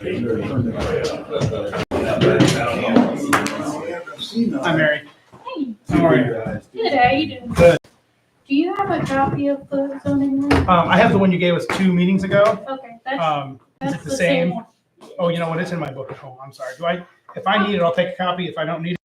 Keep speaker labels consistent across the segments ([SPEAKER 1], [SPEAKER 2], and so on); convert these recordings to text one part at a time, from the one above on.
[SPEAKER 1] Hi, Mary.
[SPEAKER 2] Hey,
[SPEAKER 1] How are you?
[SPEAKER 2] good, how you doing?
[SPEAKER 1] Good.
[SPEAKER 2] Do you have a copy of the zoning law?
[SPEAKER 1] I have the one you gave us 2 meetings ago.
[SPEAKER 2] Okay,
[SPEAKER 1] Is
[SPEAKER 2] that's
[SPEAKER 1] it the
[SPEAKER 2] the same
[SPEAKER 1] same?
[SPEAKER 2] one.
[SPEAKER 1] Oh, you know what? It's in my book at home. I'm sorry. If I need it, I'll take a copy. If I don't need it,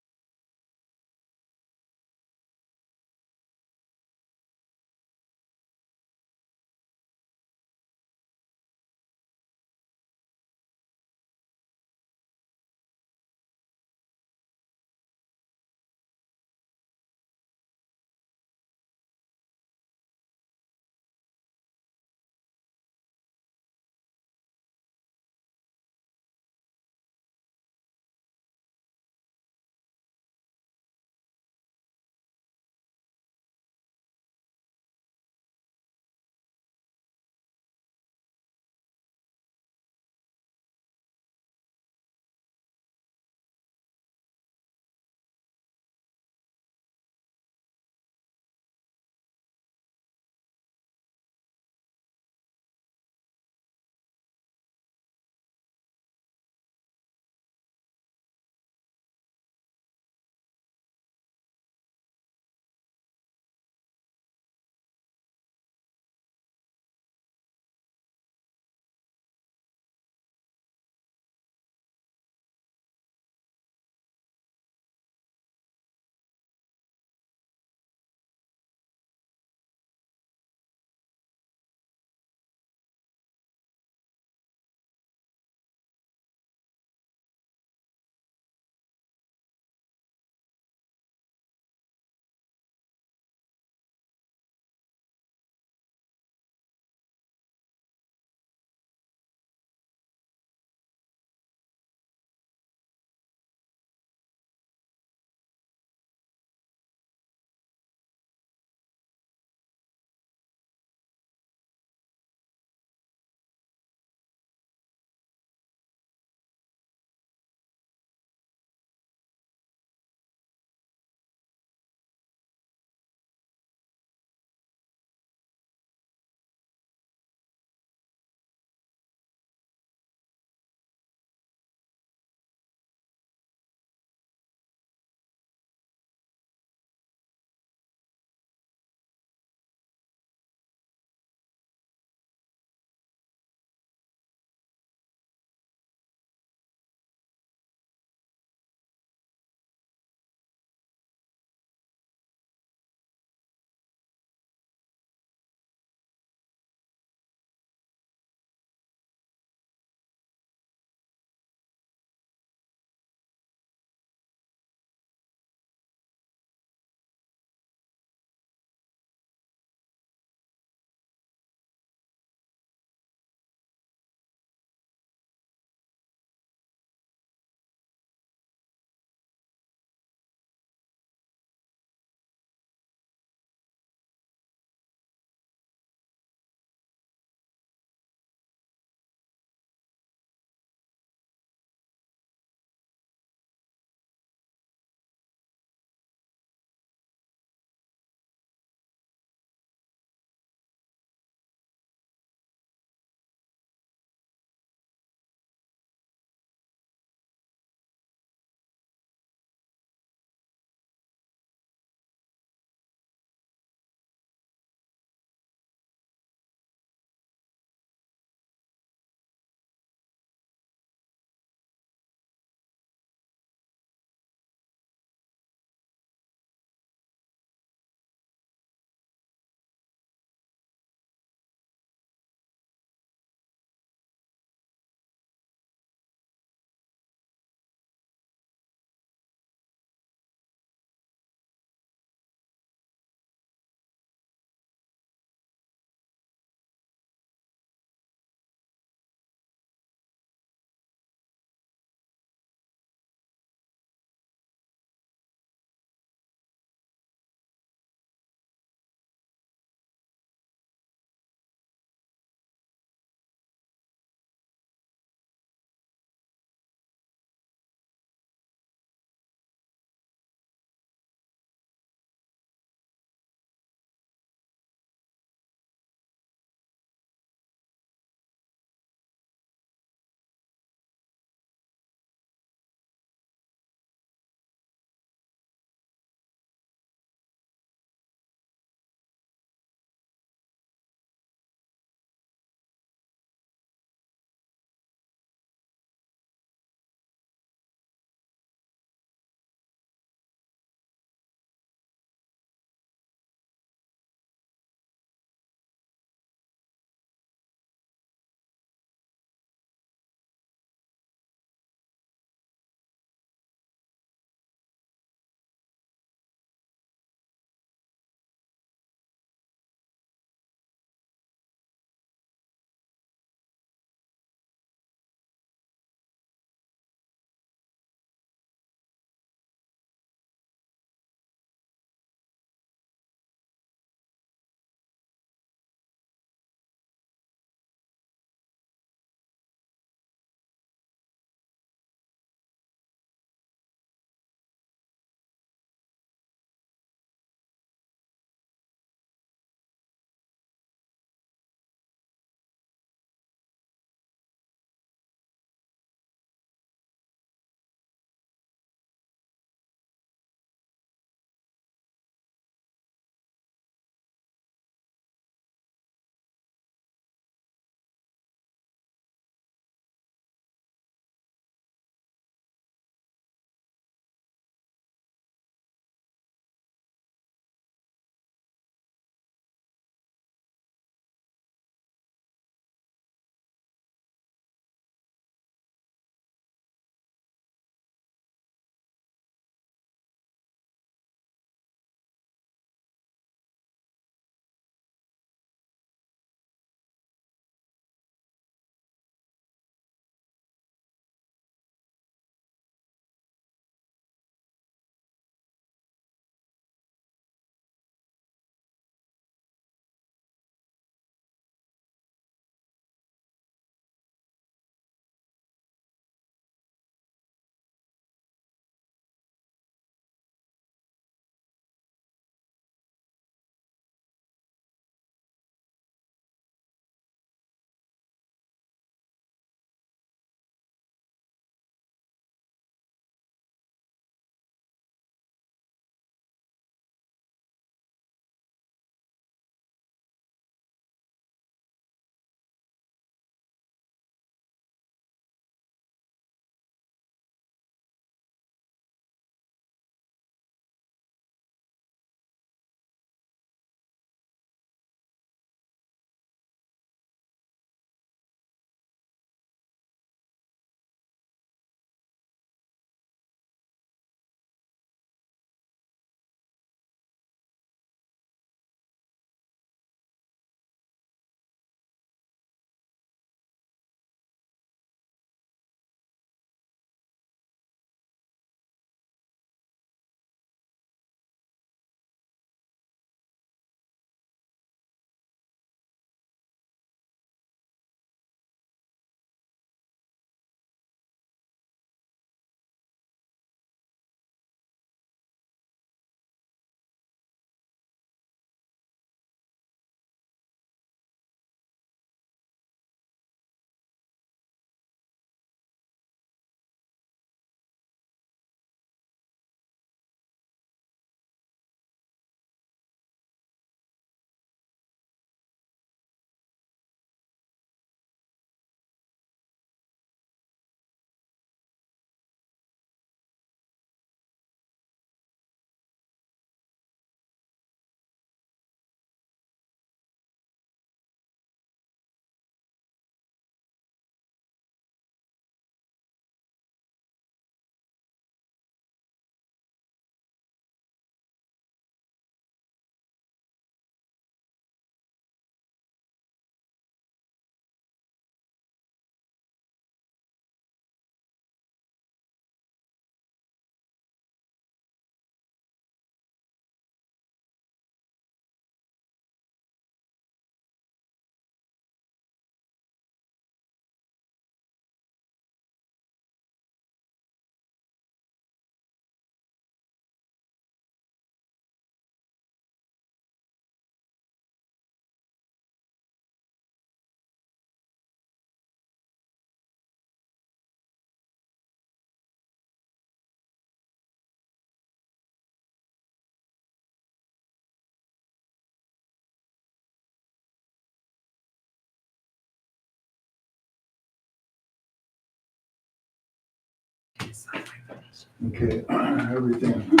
[SPEAKER 3] Okay, everything's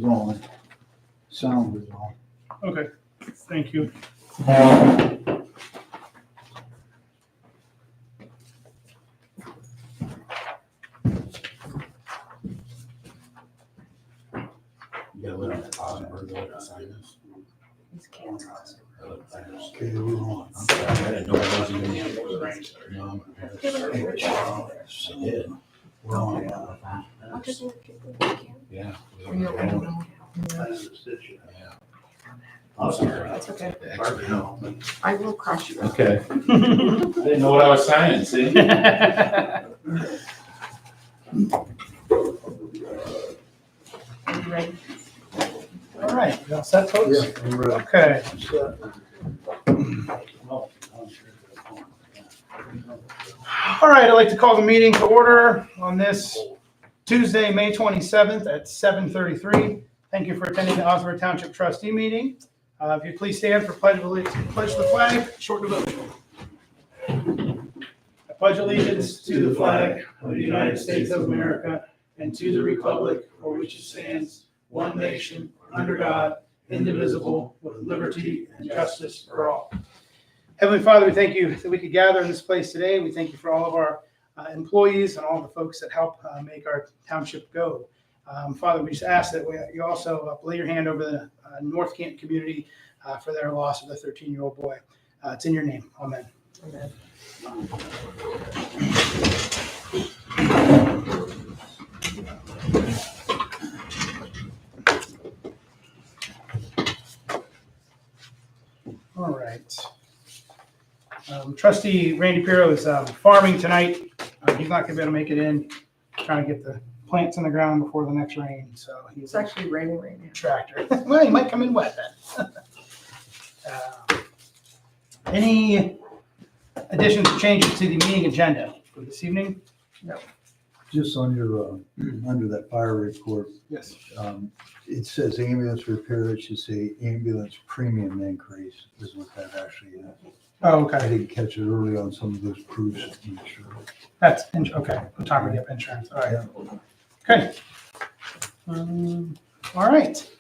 [SPEAKER 3] on. Sound is on.
[SPEAKER 1] Okay, thank you.
[SPEAKER 4] You gotta live in Osnaburg, sign this.
[SPEAKER 3] Okay, we're on.
[SPEAKER 4] I'm sorry, I didn't know it was even. No, I did.
[SPEAKER 3] We're on.
[SPEAKER 4] Yeah.
[SPEAKER 5] Are you okay?
[SPEAKER 4] Yeah. I'm sorry.
[SPEAKER 5] That's okay.
[SPEAKER 4] Actually, no.
[SPEAKER 5] I will cross you out.
[SPEAKER 4] Okay. I didn't know what I was signing, see?
[SPEAKER 5] Are you ready?
[SPEAKER 1] All right, you all set, folks?
[SPEAKER 3] Yeah, we're ready.
[SPEAKER 1] Okay. All right, I'd like to call the meeting to order on this Tuesday, May 27th at 7:33. Thank you for attending the Osnaburg Township Trustee meeting. If you please stand for pledge of the flag, short devotion. I pledge allegiance to the flag of the United States of America and to the republic for which it stands, one nation, under God, indivisible, with liberty and justice for all. Heavenly Father, we thank you that we could gather in this place today. We thank you for all of our employees and all the folks that help make our township go. Father, we just ask that you also lay your hand over the North Canton community for their loss of the 13-year-old boy. It's in your name. Amen.
[SPEAKER 5] Amen.
[SPEAKER 1] All right. Trustee Randy Pirro is farming tonight. He's not going to be able to make it in, trying to get the plants in the ground before the next rain. So he's
[SPEAKER 5] It's actually raining right now.
[SPEAKER 1] tractor. Well, he might come in wet then. Any additions or changes to the meeting agenda for this evening?
[SPEAKER 3] Just on your, under that fire report,
[SPEAKER 1] Yes.
[SPEAKER 3] it says ambulance repair, it should say ambulance premium increase is what that actually is.
[SPEAKER 1] Oh,
[SPEAKER 3] I
[SPEAKER 1] okay.
[SPEAKER 3] didn't catch it early on some of those proofs. I'm not sure.
[SPEAKER 1] That's, okay. What time we get insurance? All right. Okay. All right.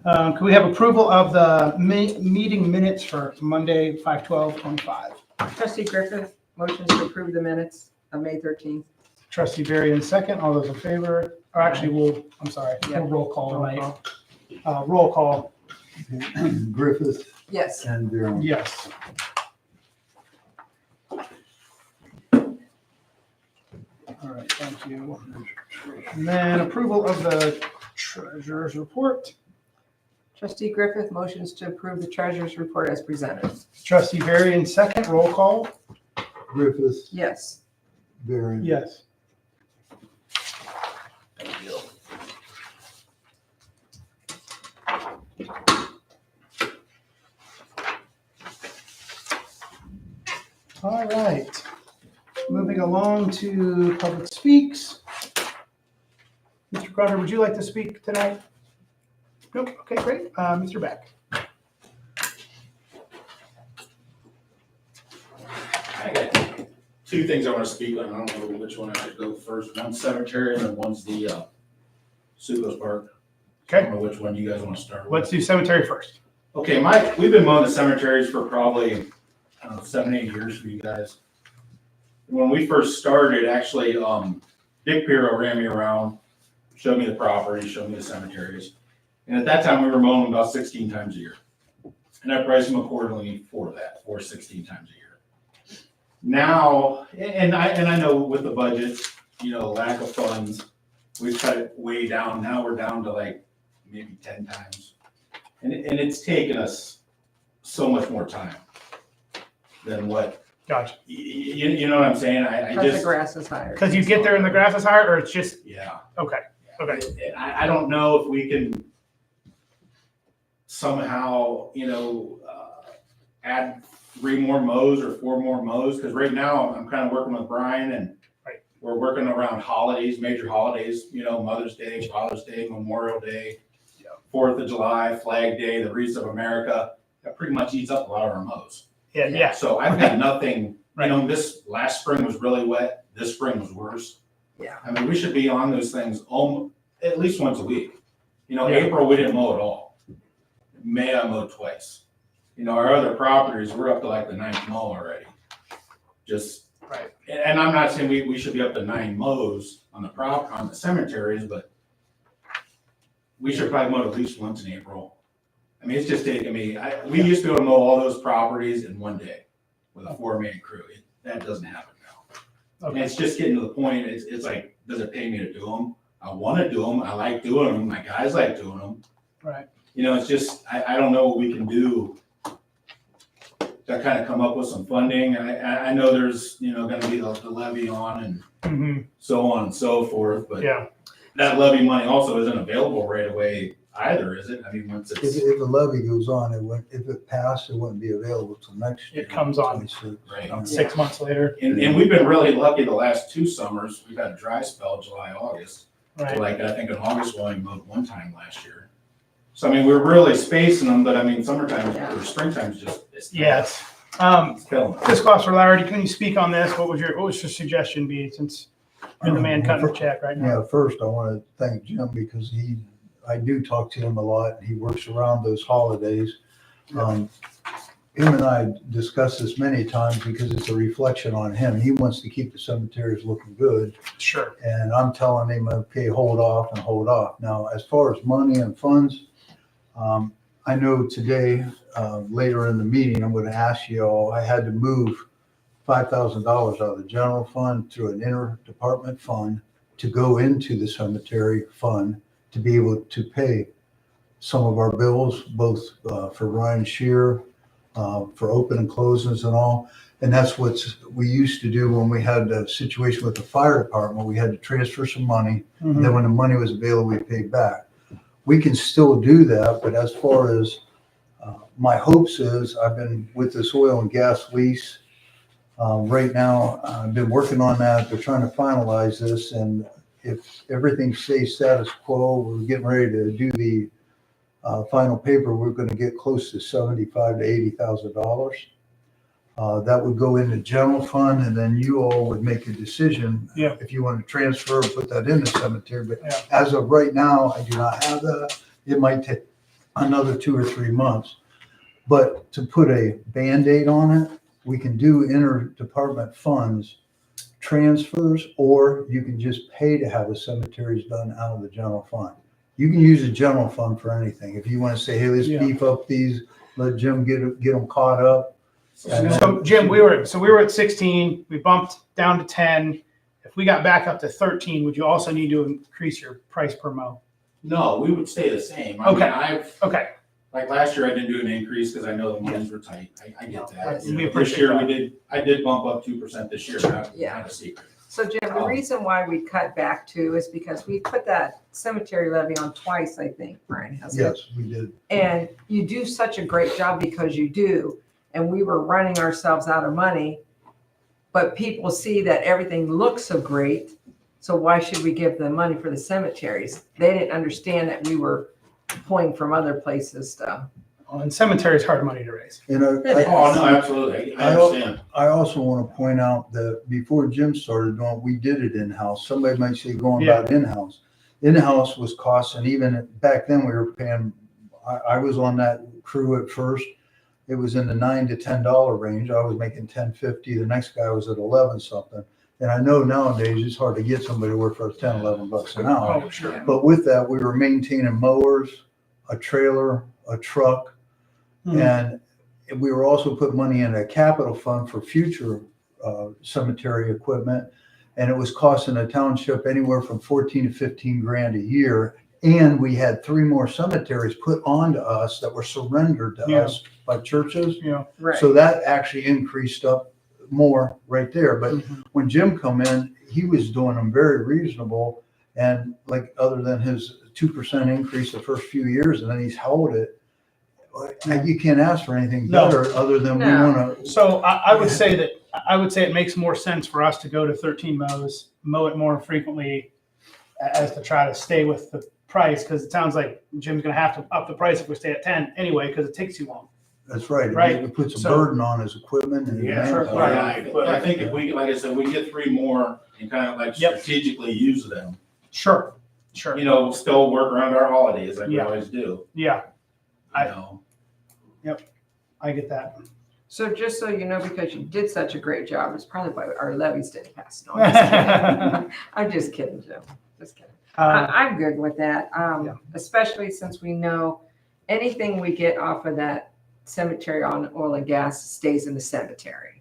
[SPEAKER 1] Can we have approval of the meeting minutes for Monday, 5/12/25?
[SPEAKER 5] Trustee Griffith, motions to approve the minutes of May 13th.
[SPEAKER 1] Trustee Barry in second. All those in favor? Or actually, I'm sorry,
[SPEAKER 5] Yeah.
[SPEAKER 1] we'll roll call
[SPEAKER 5] Roll
[SPEAKER 1] tonight.
[SPEAKER 5] call.
[SPEAKER 1] Roll call,
[SPEAKER 3] Griffith
[SPEAKER 5] Yes.
[SPEAKER 3] and Durham.
[SPEAKER 1] yes. All right, thank you. And then approval of the treasurer's report.
[SPEAKER 5] Trustee Griffith, motions to approve the treasurer's report as presented.
[SPEAKER 1] Trustee Barry in second. Roll call,
[SPEAKER 3] Griffith,
[SPEAKER 5] Yes.
[SPEAKER 3] Barron.
[SPEAKER 1] yes. All right, moving along to public speaks. Mr. Crowder, would you like to speak tonight? Nope, okay, great. Mr. Beck.
[SPEAKER 4] I got two things I want to speak on. I don't know which one I should go first. One's cemetery and then one's the Sugos Park. I
[SPEAKER 1] Okay,
[SPEAKER 4] don't know which one you guys want to start with.
[SPEAKER 1] let's do cemetery first.
[SPEAKER 4] Okay, we've been mowing the cemeteries for probably, I don't know, 7-8 years for you guys. When we first started, actually, Dick Pirro ran me around, showed me the property, showed me the cemeteries. And at that time, we were mowing about 16 times a year. And I priced them accordingly for 16 times a year. Now, and I know with the budget, lack of funds, we've cut it way down. Now we're down to like maybe 10 times. And it's taken us so much more time than what,
[SPEAKER 1] Gotcha.
[SPEAKER 4] you know what I'm saying? I
[SPEAKER 5] Because the
[SPEAKER 4] just,
[SPEAKER 5] grass is higher.
[SPEAKER 1] Because you get there and the grass is higher, or it's just,
[SPEAKER 4] yeah.
[SPEAKER 1] okay, okay.
[SPEAKER 4] I don't know if we can somehow, add 3 more mows or 4 more mows, because right now I'm kind of working with Brian and
[SPEAKER 1] Right.
[SPEAKER 4] we're working around holidays, major holidays, Mother's Day, Father's Day, Memorial Day, 4th of July, Flag Day, the Wreaths of America. That pretty much eats up a lot of our mows.
[SPEAKER 1] Yeah.
[SPEAKER 4] So I've got nothing You know, this last spring was really wet. This spring was worse.
[SPEAKER 5] Yeah.
[SPEAKER 4] I mean, we should be on those things at least once a week. You know,
[SPEAKER 1] Yeah.
[SPEAKER 4] April, we didn't mow at all. May, I mowed twice. You know, our other properties, we're up to like the 9th mow already. Just,
[SPEAKER 1] Right.
[SPEAKER 4] and I'm not saying we should be up to 9 mows on the cemeteries, but we should probably mow at least once in April. I mean, it's just taking me, we used to be able to mow all those properties in one day with a 4-man crew. That doesn't happen now. And
[SPEAKER 1] Okay.
[SPEAKER 4] it's just getting to the point, it's like, does it pay me to do them? I want to do them. I like doing them. My guys like doing them.
[SPEAKER 1] Right.
[SPEAKER 4] You know, it's just, I don't know what we can do to kind of come up with some funding. I know there's, you know, gonna be the levy on and
[SPEAKER 1] Mhm.
[SPEAKER 4] so on and so forth, but
[SPEAKER 1] Yeah.
[SPEAKER 4] that levy money also isn't available right away either, is it? I mean, once it's,
[SPEAKER 3] If the levy goes on, if it passed, it wouldn't be available till next year.
[SPEAKER 1] It comes on.
[SPEAKER 3] 26.
[SPEAKER 4] Right.
[SPEAKER 1] About 6 months later.
[SPEAKER 4] and we've been really lucky the last 2 summers. We've had a dry spell, July, August.
[SPEAKER 1] Right.
[SPEAKER 4] Like, I think in August, we only mowed 1 time last year. So, I mean, we're really spacing them, but I mean, summertime or springtime's just, it's
[SPEAKER 1] Yes.
[SPEAKER 4] it's killing us.
[SPEAKER 1] Fiscal Officer Larry, can you speak on this? What would your suggestion be, since you're the man cutting the check right now?
[SPEAKER 3] Yeah, first I want to thank Jim because I do talk to him a lot. He works around those holidays. Him and I discussed this many times because it's a reflection on him. He wants to keep the cemeteries looking good.
[SPEAKER 1] Sure.
[SPEAKER 3] And I'm telling him, okay, hold off and hold off. Now, as far as money and funds, I know today, later in the meeting, I'm going to ask you all, I had to move $5,000 out of the general fund to an interdepartment fund to go into the cemetery fund to be able to pay some of our bills, both for Ryan Shear, for open and closes and all. And that's what we used to do when we had a situation with the fire department. We had to transfer some money.
[SPEAKER 1] Mhm.
[SPEAKER 3] Then when the money was available, we paid back. We can still do that, but as far as my hopes is, I've been with this oil and gas lease. Right now, I've been working on that. They're trying to finalize this, and if everything stays status quo, we're getting ready to do the final paper. We're going to get close to $75,000 to $80,000. That would go into general fund, and then you all would make a decision
[SPEAKER 1] Yeah.
[SPEAKER 3] if you want to transfer or put that in the cemetery. But
[SPEAKER 1] Yeah.
[SPEAKER 3] as of right now, I do not have that. It might take another 2 or 3 months. But to put a Band-Aid on it, we can do interdepartment funds transfers, or you can just pay to have the cemeteries done out of the general fund. You can use the general fund for anything. If you want to say, hey, let's
[SPEAKER 1] Yeah.
[SPEAKER 3] beef up these, let Jim get them caught up.
[SPEAKER 1] So Jim, we were at 16, we bumped down to 10. If we got back up to 13, would you also need to increase your price per mow?
[SPEAKER 4] No, we would stay the same. I mean,
[SPEAKER 1] Okay. Okay.
[SPEAKER 4] like last year, I didn't do an increase because I know the monies were tight. I get that.
[SPEAKER 1] We
[SPEAKER 4] This
[SPEAKER 1] appreciate
[SPEAKER 4] year,
[SPEAKER 1] that.
[SPEAKER 4] I did bump up 2% this year, not a secret.
[SPEAKER 5] So Jim, the reason why we cut back too is because we put that cemetery levy on twice, I think, Brian has it.
[SPEAKER 3] Yes, we did.
[SPEAKER 5] And you do such a great job because you do. And we were running ourselves out of money, but people see that everything looks so great. So why should we give them money for the cemeteries? They didn't understand that we were pulling from other places stuff.
[SPEAKER 1] Well, and cemetery is hard money to raise.
[SPEAKER 3] You know,
[SPEAKER 4] Oh, no, absolutely. I understand.
[SPEAKER 3] I also want to point out that before Jim started doing it, we did it in-house. Somebody might say going about in-house. In-house was costing, even back then we were paying, I was on that crew at first. It was in the $9 to $10 range. I was making $10.50. The next guy was at 11 something. And I know nowadays it's hard to get somebody to work for us 10, 11 bucks an hour.
[SPEAKER 1] Oh, sure.
[SPEAKER 3] But with that, we were maintaining mowers, a trailer, a truck, and we were also putting money in a capital fund for future cemetery equipment. And it was costing the township anywhere from 14 to 15 grand a year. And we had 3 more cemeteries put onto us that were surrendered to
[SPEAKER 1] Yeah.
[SPEAKER 3] us by churches.
[SPEAKER 1] Yeah.
[SPEAKER 5] Right.
[SPEAKER 3] So that actually increased up more right there. But
[SPEAKER 1] Mhm.
[SPEAKER 3] when Jim come in, he was doing them very reasonable. And like, other than his 2% increase the first few years, and then he's held it. You can't ask for anything
[SPEAKER 1] No.
[SPEAKER 3] better other than we
[SPEAKER 5] No.
[SPEAKER 3] want to.
[SPEAKER 1] So I would say it makes more sense for us to go to 13 mows, mow it more frequently as to try to stay with the price, because it sounds like Jim's going to have to up the price if we stay at 10 anyway, because it takes too long.
[SPEAKER 3] That's right.
[SPEAKER 1] Right.
[SPEAKER 3] It puts a
[SPEAKER 1] So-
[SPEAKER 3] burden on his equipment and.
[SPEAKER 1] Yeah, sure.
[SPEAKER 3] manpower.
[SPEAKER 4] Right, but I think if we, like I said, we get 3 more and kind of like
[SPEAKER 1] Yep.
[SPEAKER 4] strategically use them,
[SPEAKER 1] Sure,
[SPEAKER 4] you
[SPEAKER 1] sure.
[SPEAKER 4] know, still work around our holidays like we
[SPEAKER 1] Yeah.
[SPEAKER 4] always do,
[SPEAKER 1] Yeah,
[SPEAKER 4] you know.
[SPEAKER 1] I get that.
[SPEAKER 5] So just so you know, because you did such a great job, it's probably why our levies didn't pass. No, I'm just kidding. I'm just kidding, Joe. Just kidding. I'm good with that,
[SPEAKER 1] Yeah.
[SPEAKER 5] especially since we know anything we get off of that cemetery on oil and gas stays in the cemetery.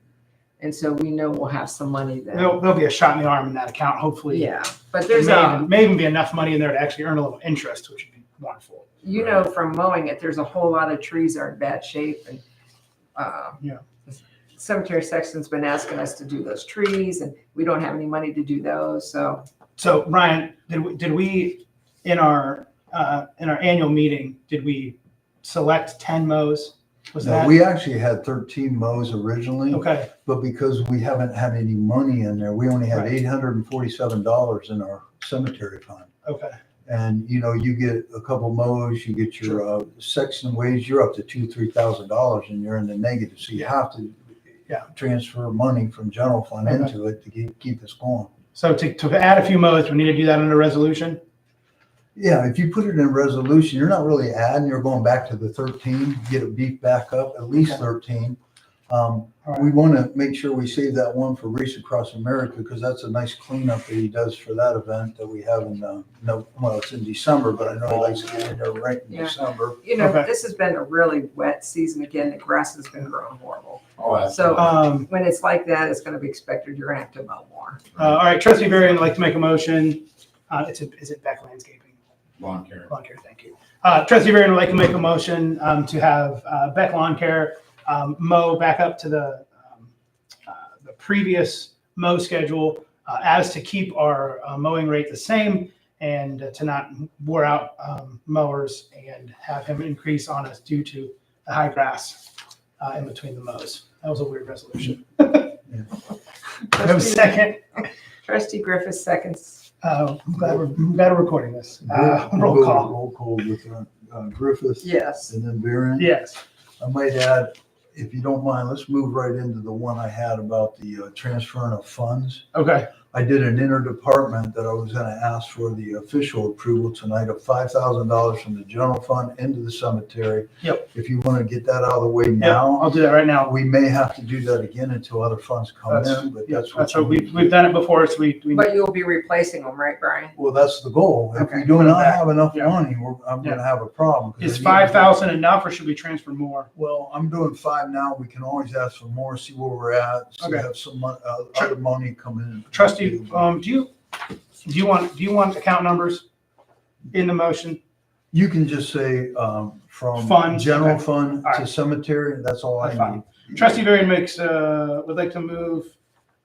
[SPEAKER 5] And so we know we'll have some money there.
[SPEAKER 1] There'll be a shot in the arm in that account, hopefully.
[SPEAKER 5] Yeah, but
[SPEAKER 1] There
[SPEAKER 5] there's
[SPEAKER 1] may even be enough money in there to actually earn a little interest, which would be wonderful.
[SPEAKER 5] you know, from mowing it, there's a whole lot of trees are in bad shape and,
[SPEAKER 1] Yeah.
[SPEAKER 5] the cemetery section's been asking us to do those trees and we don't have any money to do those, so.
[SPEAKER 1] So Ryan, did we in our annual meeting, did we select 10 mows? Was
[SPEAKER 3] No,
[SPEAKER 1] that?
[SPEAKER 3] we actually had 13 mows originally,
[SPEAKER 1] Okay,
[SPEAKER 3] but because we haven't had any money in there, we only had
[SPEAKER 1] Right.
[SPEAKER 3] $847 in our cemetery fund.
[SPEAKER 1] okay.
[SPEAKER 3] And, you know, you get a couple mows, you get your section ways, you're up to $2,000-3,000 and you're in the negative. So you have to
[SPEAKER 1] Yeah.
[SPEAKER 3] transfer money from general fund
[SPEAKER 1] Okay.
[SPEAKER 3] into it to keep us going.
[SPEAKER 1] So to add a few mows, we need to do that under resolution?
[SPEAKER 3] Yeah, if you put it in resolution, you're not really adding, you're going back to the 13, get it beefed back up, at least
[SPEAKER 1] Okay.
[SPEAKER 3] 13.
[SPEAKER 1] All
[SPEAKER 3] We
[SPEAKER 1] right.
[SPEAKER 3] want to make sure we save that one for Race Across America because that's a nice cleanup that he does for that event that we have in, well, it's in December, but I know he likes to get in there right in
[SPEAKER 5] Yeah.
[SPEAKER 3] December.
[SPEAKER 5] You know,
[SPEAKER 1] Okay.
[SPEAKER 5] this has been a really wet season again. The grass has been growing horrible.
[SPEAKER 4] Oh,
[SPEAKER 5] So
[SPEAKER 1] Um,
[SPEAKER 5] when it's like that, it's gonna be expected you're gonna have to mow more.
[SPEAKER 1] all right, Trustee Varian would like to make a motion. Is it Beck Landscaping?
[SPEAKER 4] lawn care.
[SPEAKER 1] Lawn Care, thank you. Trustee Varian would like to make a motion to have Beck Lawn Care mow back up to the previous mow schedule as to keep our mowing rate the same and to not wear out mowers and have him increase on us due to the high grass in between the mows. That was a weird resolution. We have a second.
[SPEAKER 5] Trustee Griffith seconds.
[SPEAKER 1] I'm glad we're recording this. Roll
[SPEAKER 3] We'll go
[SPEAKER 1] call.
[SPEAKER 3] Roll call with Griffith
[SPEAKER 5] Yes.
[SPEAKER 3] and then Barron.
[SPEAKER 1] Yes.
[SPEAKER 3] I might add, if you don't mind, let's move right into the one I had about the transferring of funds.
[SPEAKER 1] Okay.
[SPEAKER 3] I did an interdepartment that I was gonna ask for the official approval tonight of $5,000 from the general fund into the cemetery.
[SPEAKER 1] Yep.
[SPEAKER 3] If you wanna get that out of the way
[SPEAKER 1] Yeah,
[SPEAKER 3] now,
[SPEAKER 1] I'll do that right now.
[SPEAKER 3] we may have to do that again until other funds come
[SPEAKER 1] That's-
[SPEAKER 3] in, but
[SPEAKER 1] Yeah,
[SPEAKER 3] that's
[SPEAKER 1] that's
[SPEAKER 3] what.
[SPEAKER 1] what we've done it before, so we
[SPEAKER 5] But you'll be replacing them, right, Brian?
[SPEAKER 3] Well, that's the goal. If
[SPEAKER 5] Okay.
[SPEAKER 3] we do not have enough
[SPEAKER 1] Yeah.
[SPEAKER 3] money, I'm gonna have a problem. 'cause
[SPEAKER 1] is
[SPEAKER 3] I need-
[SPEAKER 1] 5,000 enough, or should we transfer more?
[SPEAKER 3] Well, I'm doing 5 now. We can always ask for more, see where we're at, see
[SPEAKER 1] Okay.
[SPEAKER 3] have some other money coming in.
[SPEAKER 1] Trustee, do you want account numbers in the motion?
[SPEAKER 3] You can just say, from
[SPEAKER 1] Funds,
[SPEAKER 3] general
[SPEAKER 1] okay.
[SPEAKER 3] fund
[SPEAKER 1] All
[SPEAKER 3] to
[SPEAKER 1] right.
[SPEAKER 3] cemetery, that's all
[SPEAKER 1] That's
[SPEAKER 3] I
[SPEAKER 1] fine.
[SPEAKER 3] need.
[SPEAKER 1] Trustee Varian would like to move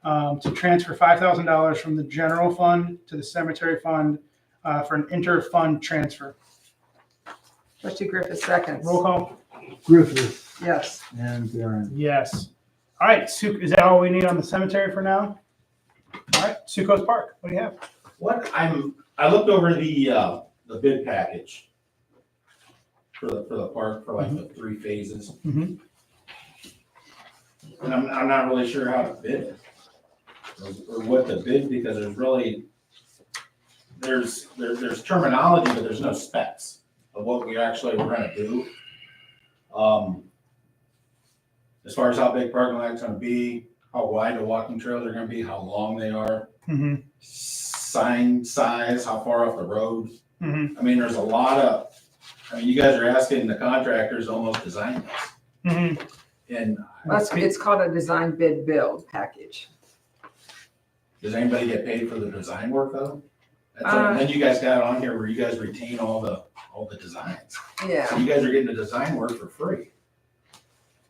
[SPEAKER 1] to transfer $5,000 from the general fund to the cemetery fund for an inter-fund transfer.
[SPEAKER 5] Trustee Griffith seconds.
[SPEAKER 1] Roll call?
[SPEAKER 3] Griffith
[SPEAKER 5] Yes.
[SPEAKER 3] and Barron.
[SPEAKER 1] Yes. All right, is that all we need on the cemetery for now? All right, Succo's Park, what do you have?
[SPEAKER 4] I looked over the bid package for the park for like the 3 phases.
[SPEAKER 1] Mhm.
[SPEAKER 4] And I'm not really sure how to bid it or what to bid because there's terminology, but there's no specs of what we actually were gonna do. As far as how big parking lot's gonna be, how wide the walking trails are gonna be, how long they are,
[SPEAKER 1] Mhm,
[SPEAKER 4] sign size, how far off the road.
[SPEAKER 1] mhm,
[SPEAKER 4] I mean, there's a lot of, you guys are asking the contractors to almost design this.
[SPEAKER 1] mhm.
[SPEAKER 4] And
[SPEAKER 5] It's called a design bid build package.
[SPEAKER 4] does anybody get paid for the design work though?
[SPEAKER 5] Uh,
[SPEAKER 4] Then you guys got on here where you guys retain all the designs.
[SPEAKER 5] Yeah.
[SPEAKER 4] So you guys are getting the design work for free.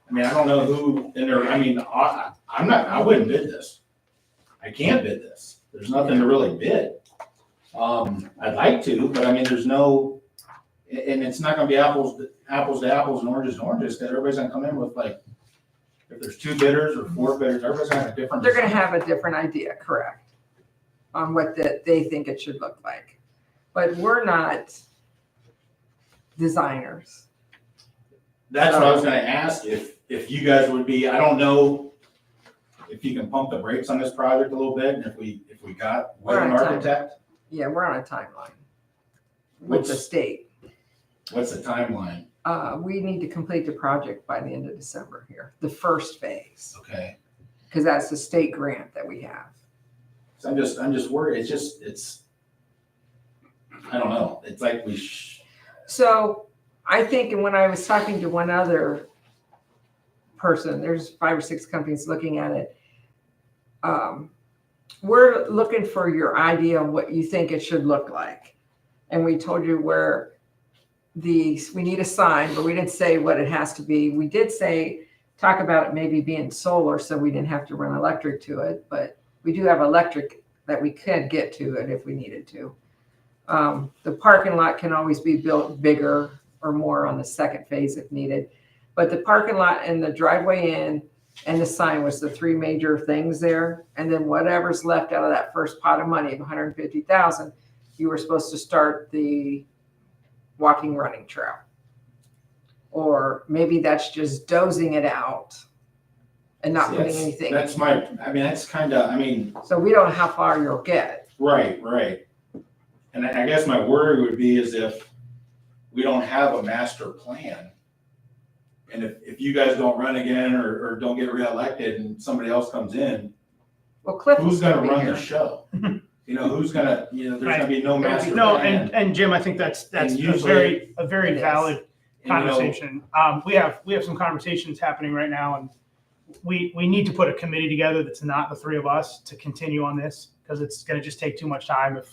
[SPEAKER 4] I mean, I don't know who in there, I wouldn't bid this. I can't bid this. There's nothing to really bid. I'd like to, but I mean, there's no, and it's not gonna be apples to apples and oranges, because everybody's gonna come in with like, if there's 2 bidders or 4 bidders, everybody's gonna have a different.
[SPEAKER 5] They're gonna
[SPEAKER 4] design.
[SPEAKER 5] have a different idea, correct, on what they think it should look like. But we're not designers.
[SPEAKER 4] That's what I was gonna ask, if you guys would be, I don't know if you can pump the brakes on this project a little bit, and if we got with an
[SPEAKER 5] We're on time.
[SPEAKER 4] architect,
[SPEAKER 5] Yeah, we're on a timeline with the
[SPEAKER 4] What's-
[SPEAKER 5] state.
[SPEAKER 4] what's the timeline?
[SPEAKER 5] We need to complete the project by the end of December here, the first phase,
[SPEAKER 4] Okay,
[SPEAKER 5] because that's the state grant that we have.
[SPEAKER 4] so I'm just worried, I don't know, it's like
[SPEAKER 5] So I think, and when I was talking to one other person, there's 5 or 6 companies looking at it. We're looking for your idea of what you think it should look like. And we told you where we need a sign, but we didn't say what it has to be. We did say, talk about it maybe being solar, so we didn't have to run electric to it, but we do have electric that we could get to it if we needed to. The parking lot can always be built bigger or more on the second phase if needed. But the parking lot and the driveway in and the sign was the 3 major things there. And then whatever's left out of that first pot of money of 150,000, you were supposed to start the walking running trail. Or maybe that's just dozing it out and not
[SPEAKER 4] See,
[SPEAKER 5] putting
[SPEAKER 4] that's-
[SPEAKER 5] anything.
[SPEAKER 4] that's that's kinda,
[SPEAKER 5] So we don't know how far you'll get.
[SPEAKER 4] right. And I guess my worry would be is if we don't have a master plan, and if you guys don't run again or don't get reelected and somebody else comes in,
[SPEAKER 5] Well, Cliff will
[SPEAKER 4] who's gonna
[SPEAKER 5] still be
[SPEAKER 4] run
[SPEAKER 5] here.
[SPEAKER 4] the show? Who's gonna, there's gonna be no master plan.
[SPEAKER 1] No, and Jim, I think that's
[SPEAKER 4] And
[SPEAKER 1] a
[SPEAKER 4] usually-
[SPEAKER 1] very
[SPEAKER 5] It is.
[SPEAKER 1] valid
[SPEAKER 4] And, you know,
[SPEAKER 1] conversation. We have some conversations happening right now, and we need to put a committee together that's not the 3 of us to continue on this, because it's gonna just take too much time if,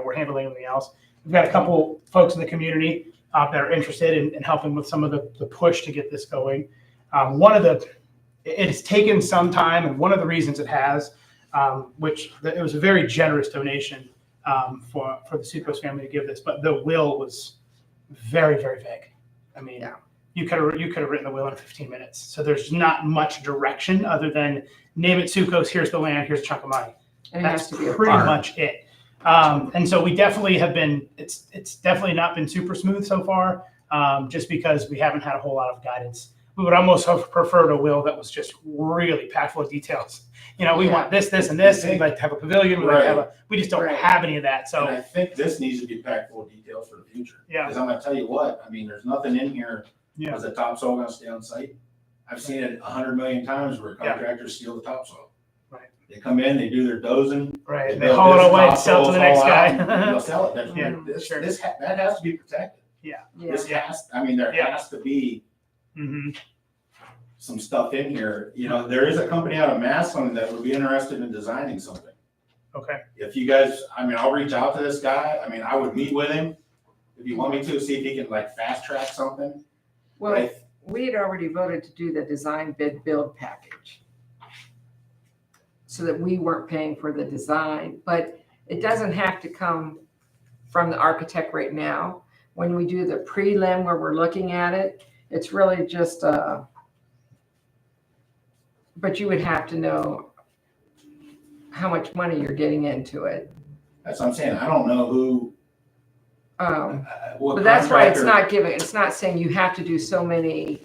[SPEAKER 1] we're handling everything else. We've got a couple folks in the community that are interested in helping with some of the push to get this going. It's taken some time, and one of the reasons it has, it was a very generous donation for the Seacoast family to give this, but the will was very, very vague. I mean,
[SPEAKER 5] Yeah.
[SPEAKER 1] you could have written the will in 15 minutes. So there's not much direction other than name it Seacoast, here's the land, here's a chunk of money.
[SPEAKER 5] And it has
[SPEAKER 1] That's
[SPEAKER 5] to be a
[SPEAKER 1] pretty
[SPEAKER 5] park.
[SPEAKER 1] much it. And so we definitely have been, it's definitely not been super smooth so far, just because we haven't had a whole lot of guidance. We would almost have preferred a will that was just really packed full of details. We
[SPEAKER 5] Yeah.
[SPEAKER 1] want this, this, and this. We'd like to have a pavilion. We'd like to have we just don't
[SPEAKER 5] Right.
[SPEAKER 1] have any of that.
[SPEAKER 4] And
[SPEAKER 1] So
[SPEAKER 4] I think this needs to be packed full of details for the future.
[SPEAKER 1] Yeah.
[SPEAKER 4] Because I'm gonna tell you what, there's nothing in here,
[SPEAKER 1] yeah,
[SPEAKER 4] is the topsoil gonna stay on site? I've seen it 100 million times where
[SPEAKER 1] Yeah.
[SPEAKER 4] contractors steal the topsoil.
[SPEAKER 1] Right.
[SPEAKER 4] They come in, they do their dozing.
[SPEAKER 1] right. And
[SPEAKER 4] they
[SPEAKER 1] they
[SPEAKER 4] build
[SPEAKER 1] haul it
[SPEAKER 4] this
[SPEAKER 1] away and sell it to the
[SPEAKER 4] topsoil
[SPEAKER 1] next
[SPEAKER 4] all out, and
[SPEAKER 1] guy.
[SPEAKER 4] They'll sell it. That's-
[SPEAKER 1] Yeah,
[SPEAKER 4] this,
[SPEAKER 1] sure.
[SPEAKER 4] that has to be protected.
[SPEAKER 5] Yeah.
[SPEAKER 4] There
[SPEAKER 1] Yeah.
[SPEAKER 4] has to be
[SPEAKER 1] hmm
[SPEAKER 4] some stuff in here. There is a company out of Massillon that would be interested in designing something.
[SPEAKER 1] Okay.
[SPEAKER 4] If you guys, I'll reach out to this guy. I would meet with him if you want me to, see if he can fast track something.
[SPEAKER 5] Well,
[SPEAKER 4] But
[SPEAKER 5] we had already voted to do the design bid build package. So that we weren't paying for the design, but it doesn't have to come from the architect right now. When we do the prelim where we're looking at it, it's really just but you would have to know how much money you're getting into it.
[SPEAKER 4] that's what I'm saying. I don't know who. What
[SPEAKER 5] But that's why it's
[SPEAKER 4] contractor-
[SPEAKER 5] it's not saying you have to do so many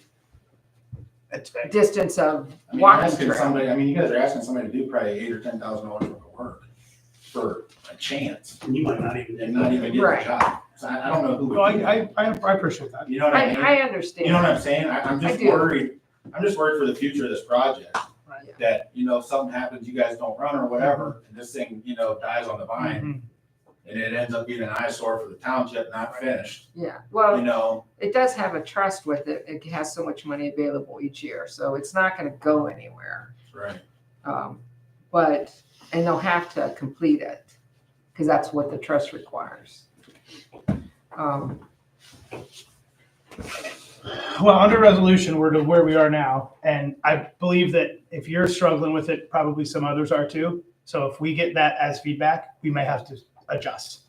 [SPEAKER 1] That's vague.
[SPEAKER 5] distance of
[SPEAKER 4] I'm
[SPEAKER 5] walking
[SPEAKER 4] asking
[SPEAKER 5] trail.
[SPEAKER 4] somebody, you guys are asking somebody to do probably $8,000 or $10,000 worth of work for a chance
[SPEAKER 1] And you might not even.
[SPEAKER 4] and not even get
[SPEAKER 5] Right.
[SPEAKER 4] the job. So I don't know who would
[SPEAKER 1] No,
[SPEAKER 4] do that.
[SPEAKER 1] I appreciate that.
[SPEAKER 4] You know what I mean?
[SPEAKER 5] I understand.
[SPEAKER 4] You know what I'm saying? I'm just
[SPEAKER 5] I do.
[SPEAKER 4] worried. I'm just worried for the future of this project.
[SPEAKER 1] Right.
[SPEAKER 4] That, if something happens, you guys don't run or whatever, and this thing, dies on the vine,
[SPEAKER 1] Mhm.
[SPEAKER 4] and it ends up being an eyesore for the township, not finished,
[SPEAKER 5] Yeah, well,
[SPEAKER 4] you know?
[SPEAKER 5] it does have a trust with it. It has so much money available each year, so it's not gonna go anywhere.
[SPEAKER 4] Right.
[SPEAKER 5] And they'll have to complete it, because that's what the trust requires.
[SPEAKER 1] Well, under resolution, we're to where we are now, and I believe that if you're struggling with it, probably some others are too. So if we get that as feedback, we may have to adjust,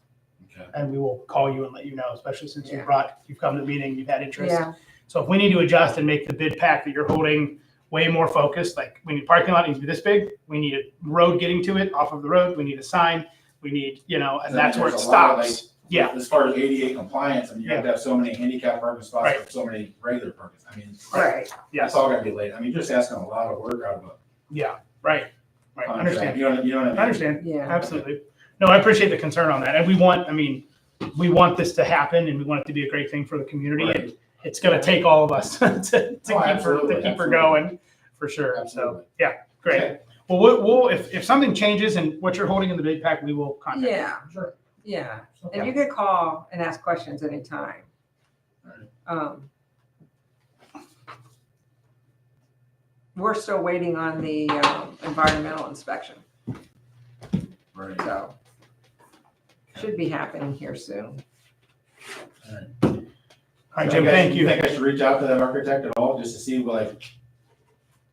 [SPEAKER 4] Okay.
[SPEAKER 1] and we will call you and let you know, especially since
[SPEAKER 5] Yeah.
[SPEAKER 1] you've come to the meeting, you've had interest.
[SPEAKER 5] Yeah,
[SPEAKER 1] So if we need to adjust and make the bid pack that you're holding way more focused, like we need parking lot needs to be this big, we need a road getting to it off of the road, we need a sign, we need, and that's where it
[SPEAKER 4] There's a lot of,
[SPEAKER 1] stops. Yeah.
[SPEAKER 4] As far as ADA compliance, I mean, you have to have so many handicap parking spots
[SPEAKER 1] Right.
[SPEAKER 4] or so many regular parking. I mean,
[SPEAKER 5] Right.
[SPEAKER 1] Yes.
[SPEAKER 4] it's all gotta be laid. I mean, you're just asking a lot of work out of a
[SPEAKER 1] Yeah, right,
[SPEAKER 4] contract.
[SPEAKER 1] understand.
[SPEAKER 4] You know what I mean?
[SPEAKER 1] I understand,
[SPEAKER 5] Yeah.
[SPEAKER 1] absolutely. No, I appreciate the concern on that, and we want, I mean, we want this to happen, and we want it to be a great thing for the community, and
[SPEAKER 4] Right.
[SPEAKER 1] it's gonna take all of us to
[SPEAKER 4] Oh, absolutely,
[SPEAKER 1] keep her
[SPEAKER 4] absolutely.
[SPEAKER 1] going, for sure,
[SPEAKER 4] Absolutely.
[SPEAKER 1] so, yeah, great.
[SPEAKER 4] Okay.
[SPEAKER 1] Well, we'll, if something changes and what you're holding in the big pack, we will contact you.
[SPEAKER 5] Yeah,
[SPEAKER 4] Sure.
[SPEAKER 5] yeah. And you could call and ask questions anytime.
[SPEAKER 4] Right.
[SPEAKER 5] We're still waiting on the environmental inspection,
[SPEAKER 4] Right.
[SPEAKER 5] so should be happening here soon.
[SPEAKER 1] All right, Jim, thank you.
[SPEAKER 4] Think I should reach out to that architect at all, just to see like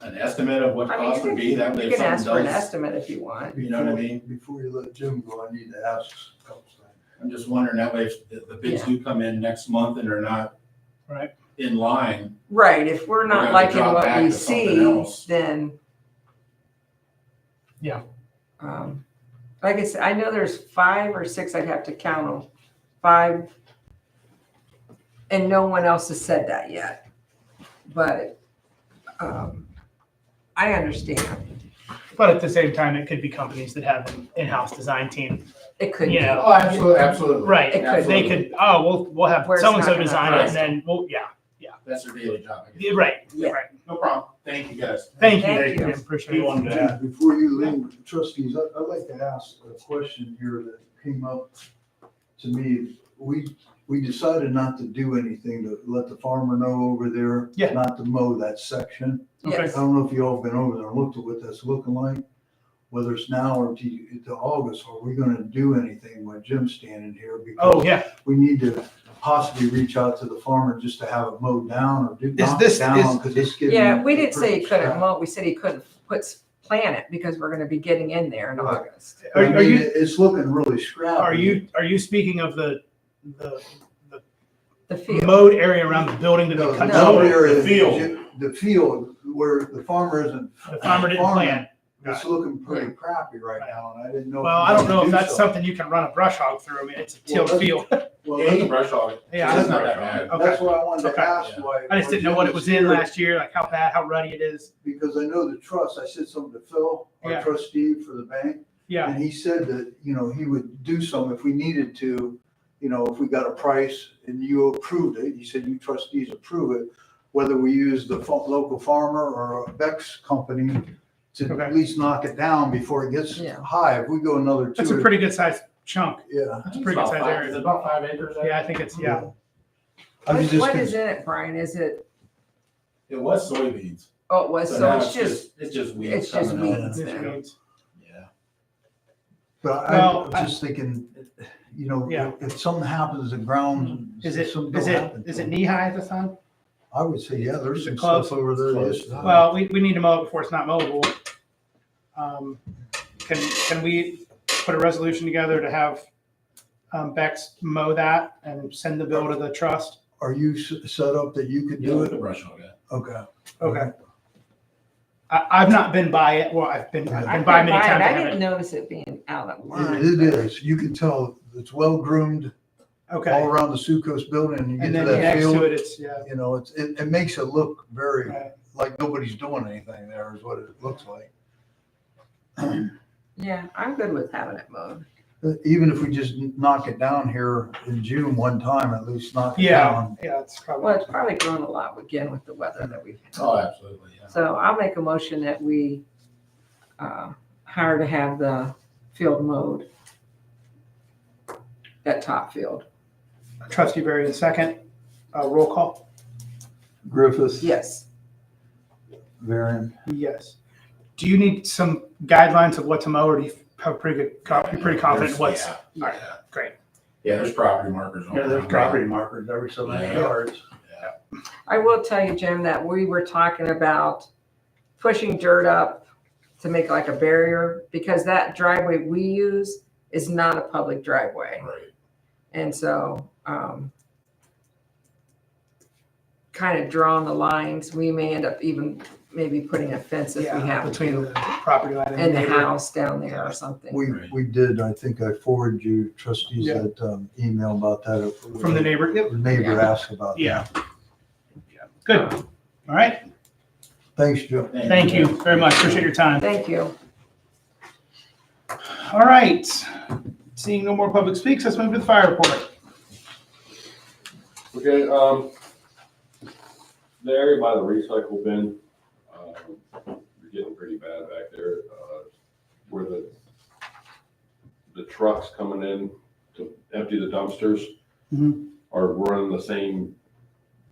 [SPEAKER 4] an estimate of what the
[SPEAKER 5] I mean,
[SPEAKER 4] cost would be? That way
[SPEAKER 5] You
[SPEAKER 4] if
[SPEAKER 5] can ask for
[SPEAKER 4] something
[SPEAKER 5] an
[SPEAKER 4] does,
[SPEAKER 5] estimate if you want.
[SPEAKER 4] you know what I mean?
[SPEAKER 3] Before you let Jim go, I need to ask a couple things.
[SPEAKER 4] I'm just wondering that way if the bids do come in next month and they're not
[SPEAKER 1] Right.
[SPEAKER 4] in line.
[SPEAKER 5] Right, if we're
[SPEAKER 4] We're
[SPEAKER 5] not
[SPEAKER 4] gonna
[SPEAKER 5] liking
[SPEAKER 4] drop
[SPEAKER 5] what
[SPEAKER 4] back
[SPEAKER 5] we
[SPEAKER 4] to something
[SPEAKER 5] see,
[SPEAKER 4] else.
[SPEAKER 5] then.
[SPEAKER 1] Yeah.
[SPEAKER 5] Like I said, I know there's 5 or 6, I'd have to count them, 5. And no one else has said that yet. But, I understand.
[SPEAKER 1] But at the same time, it could be companies that have an in-house design team,
[SPEAKER 5] It could be.
[SPEAKER 1] you know.
[SPEAKER 4] Oh, absolutely, absolutely.
[SPEAKER 1] Right,
[SPEAKER 5] It could.
[SPEAKER 1] they could, oh, we'll have
[SPEAKER 5] Where it's
[SPEAKER 1] so-and-so
[SPEAKER 5] not gonna
[SPEAKER 1] design it, and
[SPEAKER 5] cost.
[SPEAKER 1] then, well, yeah,
[SPEAKER 4] That's their daily job, I guess.
[SPEAKER 1] yeah, right,
[SPEAKER 5] Yeah.
[SPEAKER 1] right.
[SPEAKER 4] No problem. Thank you, guys.
[SPEAKER 1] Thank you,
[SPEAKER 5] Thank you.
[SPEAKER 1] Jim, appreciate it.
[SPEAKER 3] Before you leave, trustees, I'd like to ask a question here that came up to me. We decided not to do anything, to let the farmer know over there.
[SPEAKER 1] Yeah.
[SPEAKER 3] Not to mow that section.
[SPEAKER 1] Okay.
[SPEAKER 3] I
[SPEAKER 5] Yes.
[SPEAKER 3] don't know if you all been over there and looked at what that's looking like, whether it's now or to August. Are we gonna do anything with Jim standing here?
[SPEAKER 1] Oh,
[SPEAKER 3] Because
[SPEAKER 1] yeah,
[SPEAKER 3] we need to possibly reach out to the farmer just to have it mowed down or do knock
[SPEAKER 1] this-
[SPEAKER 3] it down, because it's getting.
[SPEAKER 5] Yeah, we didn't say
[SPEAKER 3] pretty
[SPEAKER 5] he couldn't
[SPEAKER 3] scrap.
[SPEAKER 5] mow, we said he couldn't plant it because we're gonna be getting in there in
[SPEAKER 3] Right.
[SPEAKER 5] August.
[SPEAKER 3] I
[SPEAKER 1] are
[SPEAKER 3] mean,
[SPEAKER 1] you,
[SPEAKER 3] it's looking really scrappy.
[SPEAKER 1] are you speaking of the
[SPEAKER 5] The field.
[SPEAKER 1] mowed area around the building that
[SPEAKER 3] No,
[SPEAKER 1] we
[SPEAKER 3] the
[SPEAKER 1] cut
[SPEAKER 5] No.
[SPEAKER 3] mowed
[SPEAKER 1] down?
[SPEAKER 3] area,
[SPEAKER 4] The field.
[SPEAKER 3] the field where the farmer isn't.
[SPEAKER 1] The farmer didn't
[SPEAKER 3] farming,
[SPEAKER 1] plant.
[SPEAKER 3] It's looking pretty crappy right now, and I didn't know.
[SPEAKER 1] Well, I don't know if that's something you can run a brush hog through, I mean, it's a
[SPEAKER 3] Well,
[SPEAKER 1] tilled field.
[SPEAKER 3] Well,
[SPEAKER 4] Yeah, you can brush hog it.
[SPEAKER 1] Yeah,
[SPEAKER 4] It's not that bad.
[SPEAKER 1] Okay.
[SPEAKER 3] that's what I wanted to
[SPEAKER 1] Okay.
[SPEAKER 3] ask, why.
[SPEAKER 1] I just didn't know what it was in last year, like how bad, how ruddy it is.
[SPEAKER 3] Because I know the trust, I said something to Phil,
[SPEAKER 1] Yeah.
[SPEAKER 3] our trustee for the bank,
[SPEAKER 1] Yeah,
[SPEAKER 3] and he said that, he would do some if we needed to, if we got a price and you approved it, he said you trustees approve it, whether we use the local farmer or a Beck's company to
[SPEAKER 1] Okay.
[SPEAKER 3] at least knock it down before it gets
[SPEAKER 5] Yeah.
[SPEAKER 3] high. If we go another 2.
[SPEAKER 1] that's a pretty good sized chunk.
[SPEAKER 3] Yeah.
[SPEAKER 1] It's a pretty good sized area.
[SPEAKER 4] Is it about 5 acres?
[SPEAKER 1] Yeah, I think it's, yeah.
[SPEAKER 3] I was just.
[SPEAKER 5] What is in it, Brian? Is it,
[SPEAKER 4] It was soybeans.
[SPEAKER 5] oh, it was, so
[SPEAKER 4] now
[SPEAKER 5] it's just,
[SPEAKER 4] It's just weeds.
[SPEAKER 5] it's just
[SPEAKER 4] coming out.
[SPEAKER 5] weeds.
[SPEAKER 1] This
[SPEAKER 5] then.
[SPEAKER 1] means-
[SPEAKER 4] Yeah.
[SPEAKER 3] But
[SPEAKER 1] Well,
[SPEAKER 3] I'm just thinking,
[SPEAKER 1] Yeah.
[SPEAKER 3] if something happens, the ground.
[SPEAKER 1] Is it,
[SPEAKER 3] something
[SPEAKER 1] is
[SPEAKER 3] don't
[SPEAKER 1] it,
[SPEAKER 3] happen
[SPEAKER 1] is
[SPEAKER 3] to
[SPEAKER 1] it
[SPEAKER 3] it.
[SPEAKER 1] knee high at this time?
[SPEAKER 3] I would say, yeah, there's
[SPEAKER 1] Is it
[SPEAKER 3] some
[SPEAKER 1] close?
[SPEAKER 3] stuff over there.
[SPEAKER 4] Close.
[SPEAKER 3] Yes.
[SPEAKER 1] Well, we need to mow it before it's not mowable. Can we put a resolution together to have Bex mow that and send the bill to the trust?
[SPEAKER 3] Are you set up that you could
[SPEAKER 4] Yeah,
[SPEAKER 3] do
[SPEAKER 4] we
[SPEAKER 3] it?
[SPEAKER 4] can brush hog it.
[SPEAKER 3] Okay.
[SPEAKER 1] Okay. I've not been by it, well, I've been by many times.
[SPEAKER 5] I
[SPEAKER 1] I
[SPEAKER 5] didn't
[SPEAKER 1] haven't.
[SPEAKER 5] notice it being out of
[SPEAKER 3] It
[SPEAKER 5] line.
[SPEAKER 3] is. You can tell it's well groomed all
[SPEAKER 1] Okay,
[SPEAKER 3] around the Sukos building, and you get
[SPEAKER 1] and
[SPEAKER 3] to
[SPEAKER 1] then
[SPEAKER 3] that
[SPEAKER 1] next to
[SPEAKER 3] field,
[SPEAKER 1] it, it's, yeah.
[SPEAKER 3] it makes it look very,
[SPEAKER 1] Right.
[SPEAKER 3] like nobody's doing anything there is what it looks like.
[SPEAKER 5] Yeah, I'm good with having it mowed.
[SPEAKER 3] Even if we just knock it down here in June one time, at least knock it
[SPEAKER 1] Yeah,
[SPEAKER 3] down.
[SPEAKER 1] yeah, it's
[SPEAKER 5] Well,
[SPEAKER 1] probably,
[SPEAKER 5] it's probably grown a lot again with the weather that we've had.
[SPEAKER 4] Oh, absolutely, yeah.
[SPEAKER 5] So I'll make a motion that we hire to have the field mowed. That top field.
[SPEAKER 1] trustee Barry in second, roll call?
[SPEAKER 3] Griffith.
[SPEAKER 5] Yes.
[SPEAKER 3] Varian.
[SPEAKER 1] Yes. Do you need some guidelines of what to mow, or do you have pretty good, you're pretty confident in what's?
[SPEAKER 4] Yeah,
[SPEAKER 1] All right,
[SPEAKER 4] yeah.
[SPEAKER 1] great.
[SPEAKER 4] Yeah, there's property markers on
[SPEAKER 3] Yeah, there's
[SPEAKER 4] it.
[SPEAKER 3] property markers every so many
[SPEAKER 4] Yeah.
[SPEAKER 3] yards.
[SPEAKER 5] I will tell you, Jim, that we were talking about pushing dirt up to make like a barrier because that driveway we use is not a public driveway.
[SPEAKER 4] Right.
[SPEAKER 5] And so, kind of drawing the lines. We may end up even maybe putting a fence if we
[SPEAKER 1] Yeah,
[SPEAKER 5] have
[SPEAKER 1] between
[SPEAKER 5] to.
[SPEAKER 1] the property line
[SPEAKER 5] And the
[SPEAKER 1] neighbor.
[SPEAKER 5] house down there or something.
[SPEAKER 3] We did, I think I forwarded you trustees
[SPEAKER 1] Yeah.
[SPEAKER 3] that email about that.
[SPEAKER 1] From the neighbor. Yep.
[SPEAKER 3] The neighbor
[SPEAKER 5] Yeah.
[SPEAKER 3] asked about that.
[SPEAKER 1] Yeah. Yeah. Good. All right.
[SPEAKER 3] Thanks, Joe.
[SPEAKER 1] Thank you very much. Appreciate your time.
[SPEAKER 5] Thank you.
[SPEAKER 1] All right. Seeing no more public speaks, let's move to the fire report.
[SPEAKER 6] Okay, the area by the recycle bin, we're getting pretty bad back there, where the trucks coming in to empty the dumpsters
[SPEAKER 1] Mhm.
[SPEAKER 6] are running the same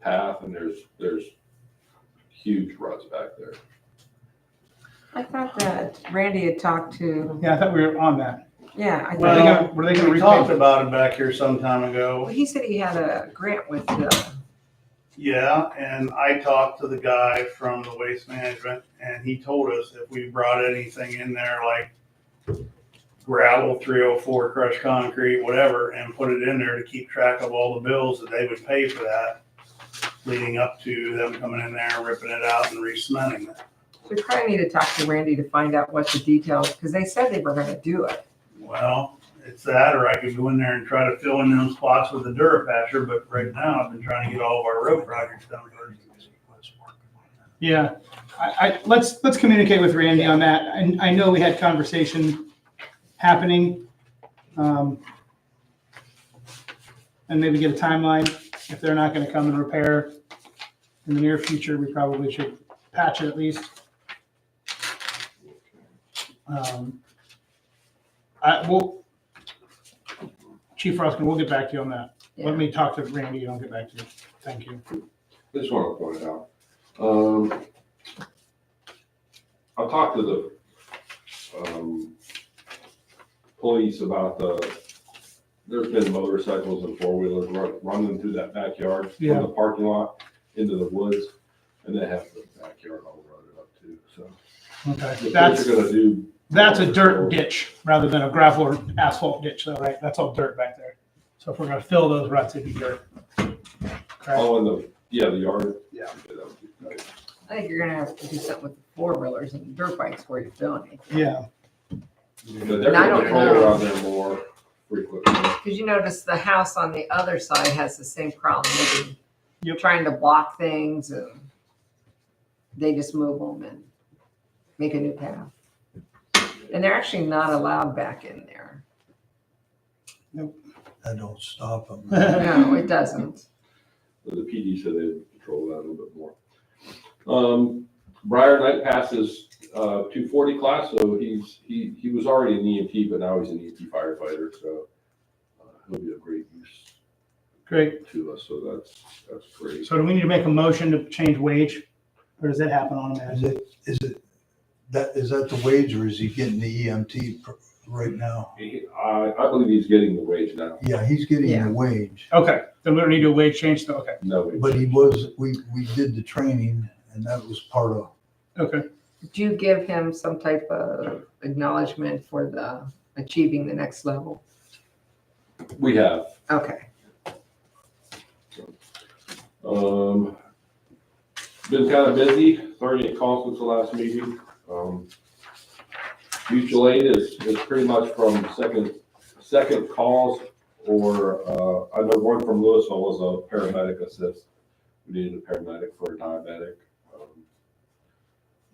[SPEAKER 6] path, and there's huge ruts back there.
[SPEAKER 5] I thought that Randy had talked to,
[SPEAKER 1] Yeah, I thought we were on that.
[SPEAKER 5] yeah, I
[SPEAKER 1] Were they
[SPEAKER 5] thought,
[SPEAKER 1] gonna, were they gonna
[SPEAKER 7] We talked
[SPEAKER 1] repaint?
[SPEAKER 7] about it back here some time
[SPEAKER 5] well,
[SPEAKER 7] ago.
[SPEAKER 5] he said he had a grant with the,
[SPEAKER 7] Yeah, and I talked to the guy from the waste management, and he told us if we brought anything in there like gravel, 304, crushed concrete, whatever, and put it in there to keep track of all the bills, that they would pay for that, leading up to them coming in there, ripping it out and re-cementing it.
[SPEAKER 5] we probably need to talk to Randy to find out what the details, because they said they were gonna do it.
[SPEAKER 7] Well, it's that, or I could go in there and try to fill in those spots with a Durapatcher, but right now I've been trying to get all of our road projects done first.
[SPEAKER 1] Yeah, let's communicate with Randy on that. And I know we had conversation happening. And maybe get a timeline. If they're not gonna come and repair in the near future, we probably should patch it at least. Chief Roskin, we'll get back to you on that.
[SPEAKER 5] Yeah.
[SPEAKER 1] Let me talk to Randy and I'll get back to you. Thank you.
[SPEAKER 6] I just want to point out, I talked to the, police about there's been motorcycles and four-wheelers running through that backyard
[SPEAKER 1] Yeah.
[SPEAKER 6] from the parking lot into the woods, and they have the backyard all rutted up too, so.
[SPEAKER 1] Okay,
[SPEAKER 6] The
[SPEAKER 1] that's,
[SPEAKER 6] they're gonna do.
[SPEAKER 1] that's a dirt ditch rather than a gravel or asphalt ditch though, right? That's all dirt back there. So if we're gonna fill those ruts, it'd be dirt. Correct?
[SPEAKER 6] Oh, in the yard?
[SPEAKER 1] Yeah.
[SPEAKER 6] That would be good.
[SPEAKER 5] I think you're gonna have to do something with the four-wheelers and dirt bikes where you're filling it.
[SPEAKER 1] Yeah,
[SPEAKER 6] But they're
[SPEAKER 5] And I
[SPEAKER 6] gonna
[SPEAKER 5] don't
[SPEAKER 6] patrol
[SPEAKER 5] know.
[SPEAKER 6] around there more frequently.
[SPEAKER 5] Because you notice the house on the other side has the same problem. They've been
[SPEAKER 1] Yep.
[SPEAKER 5] trying to block things and they just move them and make a new path. And they're actually not allowed back in there.
[SPEAKER 3] That don't stop them.
[SPEAKER 5] No, it doesn't.
[SPEAKER 6] The PD said they would patrol that a little bit more. Briar Knight passes 240 class, so he was already an EMT, but now he's an EMT firefighter, so he'll be a great use
[SPEAKER 1] great.
[SPEAKER 6] to us, so that's great.
[SPEAKER 1] So do we need to make a motion to change wage? Or does that happen automatically?
[SPEAKER 3] Is that the wage or is he getting the EMT right now?
[SPEAKER 6] I believe he's getting the wage now.
[SPEAKER 3] Yeah, he's getting
[SPEAKER 5] Yeah.
[SPEAKER 3] the wage,
[SPEAKER 1] Okay, then we don't need to do a wage change, though, okay,
[SPEAKER 6] No wage.
[SPEAKER 3] but we did the training and that was part of,
[SPEAKER 1] okay.
[SPEAKER 5] Do you give him some type of acknowledgement for the achieving the next level?
[SPEAKER 6] We have.
[SPEAKER 5] Okay.
[SPEAKER 6] Been kind of busy, 38 calls since the last meeting. Mutual aid is pretty much from second calls, or I know one from Louisville was a paramedic assist. We needed a paramedic for a diabetic,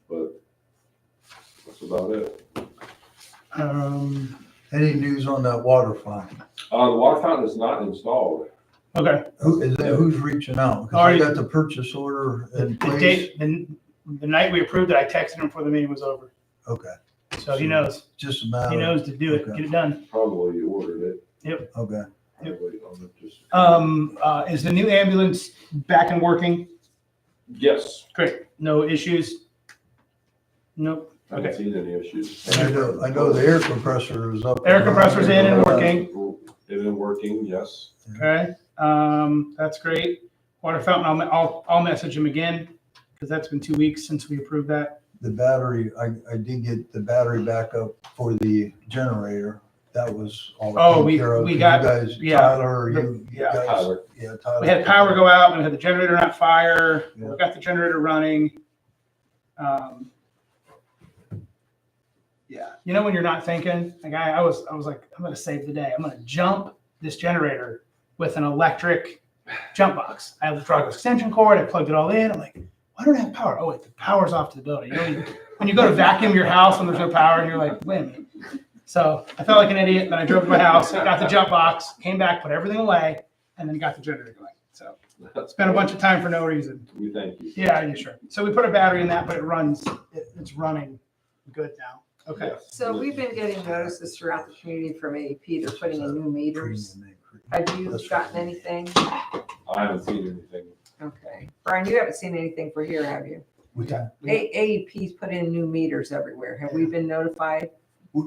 [SPEAKER 6] but that's about it.
[SPEAKER 3] any news on that water fountain?
[SPEAKER 6] The water fountain is not installed.
[SPEAKER 1] Okay,
[SPEAKER 3] Who's reaching out? Because I
[SPEAKER 1] Already-
[SPEAKER 3] got the purchase order in
[SPEAKER 1] the
[SPEAKER 3] place.
[SPEAKER 1] date, the night we approved it, I texted him before the meeting was over,
[SPEAKER 3] Okay,
[SPEAKER 1] so he knows,
[SPEAKER 3] just a matter.
[SPEAKER 1] he knows to do it, get it done.
[SPEAKER 6] Probably ordered it.
[SPEAKER 3] Okay,
[SPEAKER 1] Yep.
[SPEAKER 6] Wait on it, just-
[SPEAKER 1] Is the new ambulance back and working?
[SPEAKER 6] Yes,
[SPEAKER 1] Great, no issues? Nope,
[SPEAKER 6] I haven't
[SPEAKER 1] okay.
[SPEAKER 6] seen any issues.
[SPEAKER 3] and I know the air compressor is up.
[SPEAKER 1] Air compressor's in and working,
[SPEAKER 6] It is working, yes.
[SPEAKER 1] okay, that's great. Water fountain, I'll message him again, because that's been 2 weeks since we approved that.
[SPEAKER 3] The battery, I did get the battery backup for the generator that was all
[SPEAKER 1] Oh,
[SPEAKER 3] taken
[SPEAKER 1] we-
[SPEAKER 3] care of?
[SPEAKER 1] we
[SPEAKER 3] You
[SPEAKER 1] got-
[SPEAKER 3] guys,
[SPEAKER 1] yeah,
[SPEAKER 3] Tyler, or you
[SPEAKER 1] yeah.
[SPEAKER 3] guys?
[SPEAKER 6] Tyler.
[SPEAKER 3] Yeah, Tyler.
[SPEAKER 1] We had power go out and we had the generator not fire.
[SPEAKER 3] Yeah.
[SPEAKER 1] We got the generator running. Yeah, you know when you're not thinking, like I was like, I'm gonna save the day. I'm gonna jump this generator with an electric jump box. I have the throttle extension cord. I plugged it all in. I'm like, why don't I have power? Oh wait, the power's off to the building. You know, when you go to vacuum your house when there's no power, and you're like, wait a minute. So I felt like an idiot. Then I drove to my house, got the jump box, came back, put everything away, and then got the generator going. So spent a bunch of time for no reason.
[SPEAKER 6] We thank you.
[SPEAKER 1] Yeah, sure. So we put a battery in that, but it runs. It's running good now. Okay.
[SPEAKER 6] Yes.
[SPEAKER 5] So we've been getting notices throughout the community from AEP, they're putting in new meters.
[SPEAKER 3] Premium increase.
[SPEAKER 5] Have you
[SPEAKER 3] That's
[SPEAKER 5] gotten
[SPEAKER 3] right.
[SPEAKER 5] anything?
[SPEAKER 6] I haven't seen anything.
[SPEAKER 5] Okay. Brian, you haven't seen anything for here, have you?
[SPEAKER 3] We got-
[SPEAKER 5] AEP's put in new meters everywhere. Have we been notified?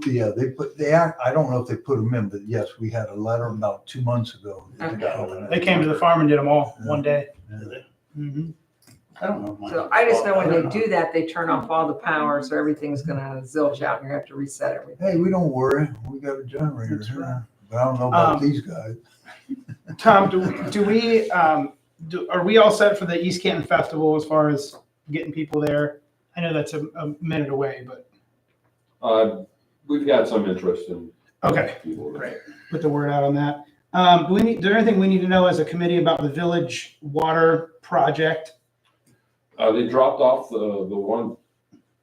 [SPEAKER 3] Yeah, I don't know if they put them in, but yes, we had a letter about 2 months ago.
[SPEAKER 5] Okay.
[SPEAKER 1] They came to the farm and did them all one day.
[SPEAKER 3] Yeah.
[SPEAKER 1] Mhm.
[SPEAKER 7] I don't know. Mike.
[SPEAKER 5] So I just know when they do that, they turn off all the power, so everything's gonna zilch out and you have to reset everything.
[SPEAKER 3] Hey, we don't worry, we got a generator
[SPEAKER 1] That's right.
[SPEAKER 3] here, but I don't know about
[SPEAKER 1] Um,
[SPEAKER 3] these guys.
[SPEAKER 1] Tom, are we all set for the East Canton Festival as far as getting people there? I know that's a minute away, but
[SPEAKER 6] We've got some interest in
[SPEAKER 1] okay,
[SPEAKER 6] people.
[SPEAKER 1] great. Put the word out on that. Is there anything we need to know as a committee about the village water project?
[SPEAKER 6] They dropped off the one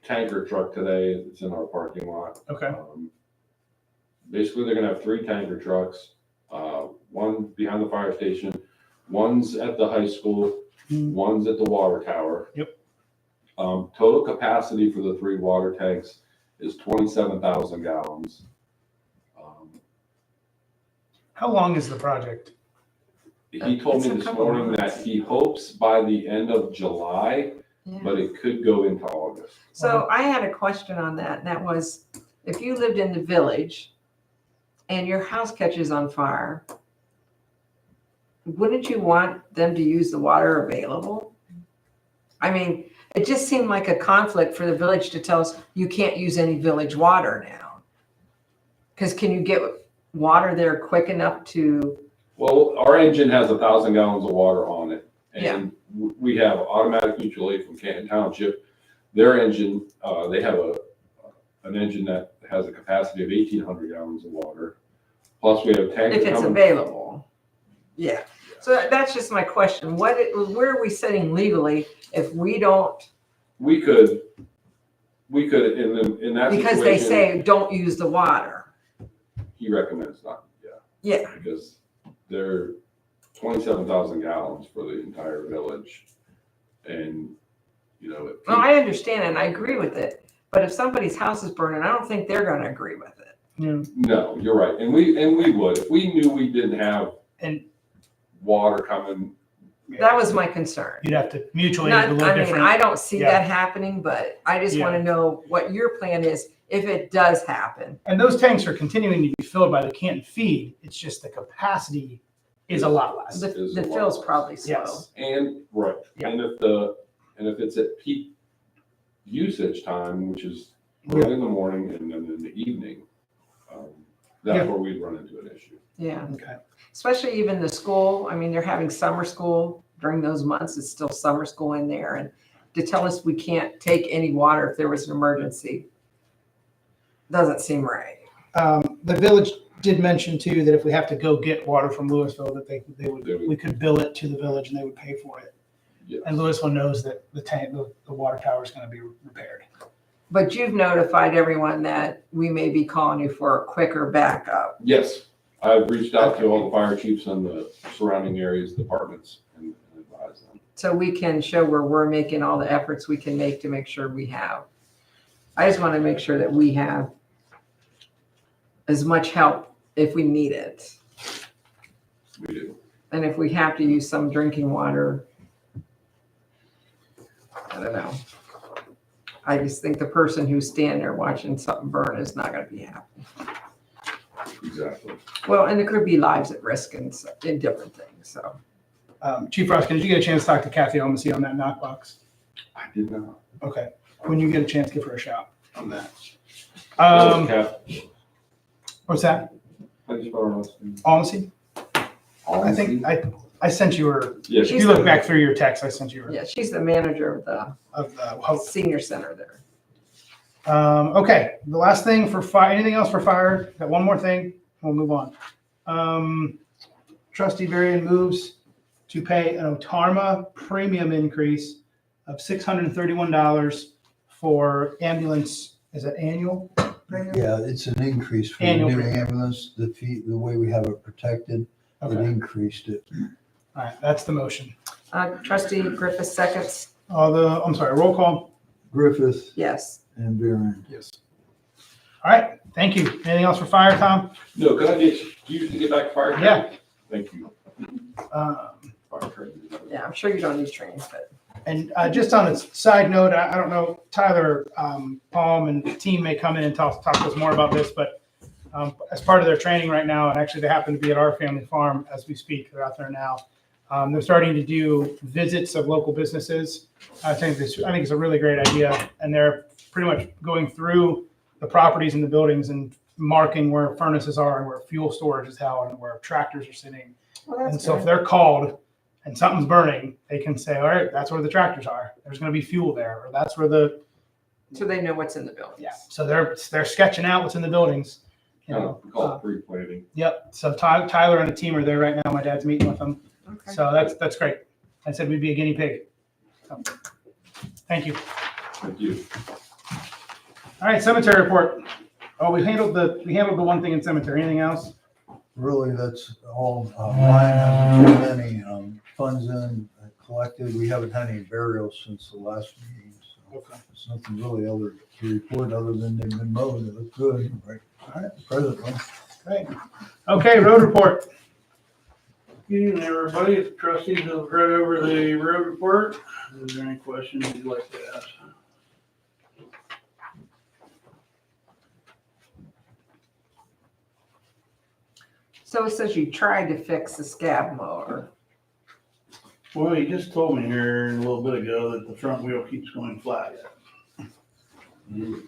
[SPEAKER 6] tanker truck today. It's in our parking lot.
[SPEAKER 1] Okay,
[SPEAKER 6] Basically, they're gonna have 3 tanker trucks, one behind the fire station, one's at the high school, one's at the water tower.
[SPEAKER 1] Yep.
[SPEAKER 6] Total capacity for the 3 water tanks is 27,000 gallons.
[SPEAKER 1] how long is the project?
[SPEAKER 6] He told
[SPEAKER 5] It's
[SPEAKER 6] me
[SPEAKER 5] a
[SPEAKER 6] this
[SPEAKER 5] couple
[SPEAKER 6] morning
[SPEAKER 5] months.
[SPEAKER 6] that he hopes by the end of July,
[SPEAKER 5] Yeah.
[SPEAKER 6] but it could go into August.
[SPEAKER 5] So I had a question on that, and that was, if you lived in the village and your house catches on fire, wouldn't you want them to use the water available? I mean, it just seemed like a conflict for the village to tell us you can't use any village water now. Because can you get water there quick enough to,
[SPEAKER 6] Well, our engine has 1,000 gallons of water on it.
[SPEAKER 5] Yeah.
[SPEAKER 6] And we have automatic mutual aid from Canton Township. Their engine, they have an engine that has a capacity of 1,800 gallons of water. Plus we have a tanker
[SPEAKER 5] if it's
[SPEAKER 6] coming.
[SPEAKER 5] available? Yeah. So that's just my question. Where are we sitting legally if we don't,
[SPEAKER 6] We could in that
[SPEAKER 5] because they
[SPEAKER 6] situation,
[SPEAKER 5] say don't use the water?
[SPEAKER 6] he recommends not,
[SPEAKER 5] Yeah.
[SPEAKER 6] because they're 27,000 gallons for the entire village. And, you know, it.
[SPEAKER 5] Well, I understand and I agree with it, but if somebody's house is burning, I don't think they're gonna agree with it.
[SPEAKER 6] No, you're right. And we would, if we knew we didn't have
[SPEAKER 1] And
[SPEAKER 6] water coming.
[SPEAKER 5] That was my concern.
[SPEAKER 1] you'd have to mutually
[SPEAKER 5] Not,
[SPEAKER 1] a little
[SPEAKER 5] I mean,
[SPEAKER 1] different.
[SPEAKER 5] I don't see
[SPEAKER 1] Yeah.
[SPEAKER 5] that happening, but I just wanna know what your plan is if it does happen.
[SPEAKER 1] And those tanks are continuing to be filled by the Canton feed. It's just the capacity is a lot less.
[SPEAKER 5] The
[SPEAKER 6] Is a lot
[SPEAKER 5] fill's
[SPEAKER 6] less.
[SPEAKER 5] probably slow.
[SPEAKER 1] Yes.
[SPEAKER 6] And, right,
[SPEAKER 1] Yeah.
[SPEAKER 6] and if it's at peak usage time, which is early in the morning and then in the evening, that's
[SPEAKER 1] Yeah.
[SPEAKER 6] where we'd run into an issue.
[SPEAKER 5] Yeah,
[SPEAKER 1] Okay.
[SPEAKER 5] especially even the school. I mean, they're having summer school during those months. It's still summer school in there. And to tell us we can't take any water if there was an emergency doesn't seem right.
[SPEAKER 1] The village did mention too, that if we have to go get water from Louisville, that we could bill it to the village and they would pay for it.
[SPEAKER 6] Yes.
[SPEAKER 1] And Louisville knows that the water tower is going to be repaired.
[SPEAKER 5] But you've notified everyone that we may be calling you for a quicker backup.
[SPEAKER 6] Yes, I've reached out to all the fire chiefs and the surrounding areas, departments, and advised them.
[SPEAKER 5] So we can show where we're making all the efforts we can make to make sure we have. I just want to make sure that we have as much help if we need it.
[SPEAKER 6] We do.
[SPEAKER 5] And if we have to use some drinking water, I don't know. I just think the person who's standing there watching something burn is not going to be happy.
[SPEAKER 6] Exactly.
[SPEAKER 5] Well, and there could be lives at risk in different things, so.
[SPEAKER 1] Chief Roskin, did you get a chance to talk to Kathy Omacy on that knockbox?
[SPEAKER 6] I did not.
[SPEAKER 1] Okay. When you get a chance, give her a shout on that.
[SPEAKER 6] Cap-
[SPEAKER 1] What's that?
[SPEAKER 6] I just found her last name.
[SPEAKER 1] Almacy? I think I sent you her,
[SPEAKER 6] Yes.
[SPEAKER 1] if you look back through your text, I sent you her.
[SPEAKER 5] Yeah, she's the manager of
[SPEAKER 1] Of the
[SPEAKER 5] the senior center there.
[SPEAKER 1] Okay, the last thing for fire, anything else for fire? Got one more thing, we'll move on. Trustee Varian moves to pay an Otarma premium increase of $631 for ambulance, is that annual premium?
[SPEAKER 3] Yeah, it's an increase for the
[SPEAKER 1] Annual
[SPEAKER 3] new
[SPEAKER 1] premium.
[SPEAKER 3] ambulance, the fee, the way we have it protected, it
[SPEAKER 1] Okay,
[SPEAKER 3] increased it.
[SPEAKER 1] all right, that's the motion.
[SPEAKER 5] Trustee Griffith seconds.
[SPEAKER 1] I'm sorry, roll call.
[SPEAKER 3] Griffith
[SPEAKER 5] Yes.
[SPEAKER 3] and Varian.
[SPEAKER 1] Yes. All right, thank you. Anything else for fire, Tom?
[SPEAKER 6] No, can I get you to get back to fire?
[SPEAKER 1] Yeah.
[SPEAKER 6] Thank you.
[SPEAKER 1] Um,
[SPEAKER 6] Fire training.
[SPEAKER 5] Yeah, I'm sure you don't need training, but
[SPEAKER 1] And just on a side note, I don't know, Tyler, Palm and the team may come in and talk to us more about this, but as part of their training right now, and actually they happen to be at our family farm as we speak, they're out there now. They're starting to do visits of local businesses. I think it's a really great idea. And they're pretty much going through the properties and the buildings and marking where furnaces are and where fuel storage is held and where tractors are sitting.
[SPEAKER 5] well,
[SPEAKER 1] And
[SPEAKER 5] that's
[SPEAKER 1] so if
[SPEAKER 5] good.
[SPEAKER 1] they're called and something's burning, they can say, all right, that's where the tractors are. There's going to be fuel there, or that's where the,
[SPEAKER 5] So they know what's in the building.
[SPEAKER 1] yeah. So they're sketching out what's in the buildings. You know,
[SPEAKER 6] We call it pre-planning.
[SPEAKER 1] yep. So Tyler and the team are there right now. My dad's meeting with them.
[SPEAKER 5] Okay.
[SPEAKER 1] So that's great. I said we'd be a guinea pig. So, thank you.
[SPEAKER 6] Thank you.
[SPEAKER 1] All right, cemetery report. Oh, we handled the one thing in cemetery. Anything else?
[SPEAKER 3] Really, that's all. Ryan hasn't put any funds in collected. We haven't had any burials since the last meeting. So
[SPEAKER 1] Okay.
[SPEAKER 3] there's nothing really other to report other than they've been mowed. It looks good, right? All right, presently.
[SPEAKER 1] Great. Okay, road report.
[SPEAKER 7] Good evening, everybody. The trustees have read over the road report. Is there any questions you'd like to ask?
[SPEAKER 5] So it says you tried to fix the scab mower.
[SPEAKER 7] Well, he just told me here a little bit ago that the front wheel keeps going flat. So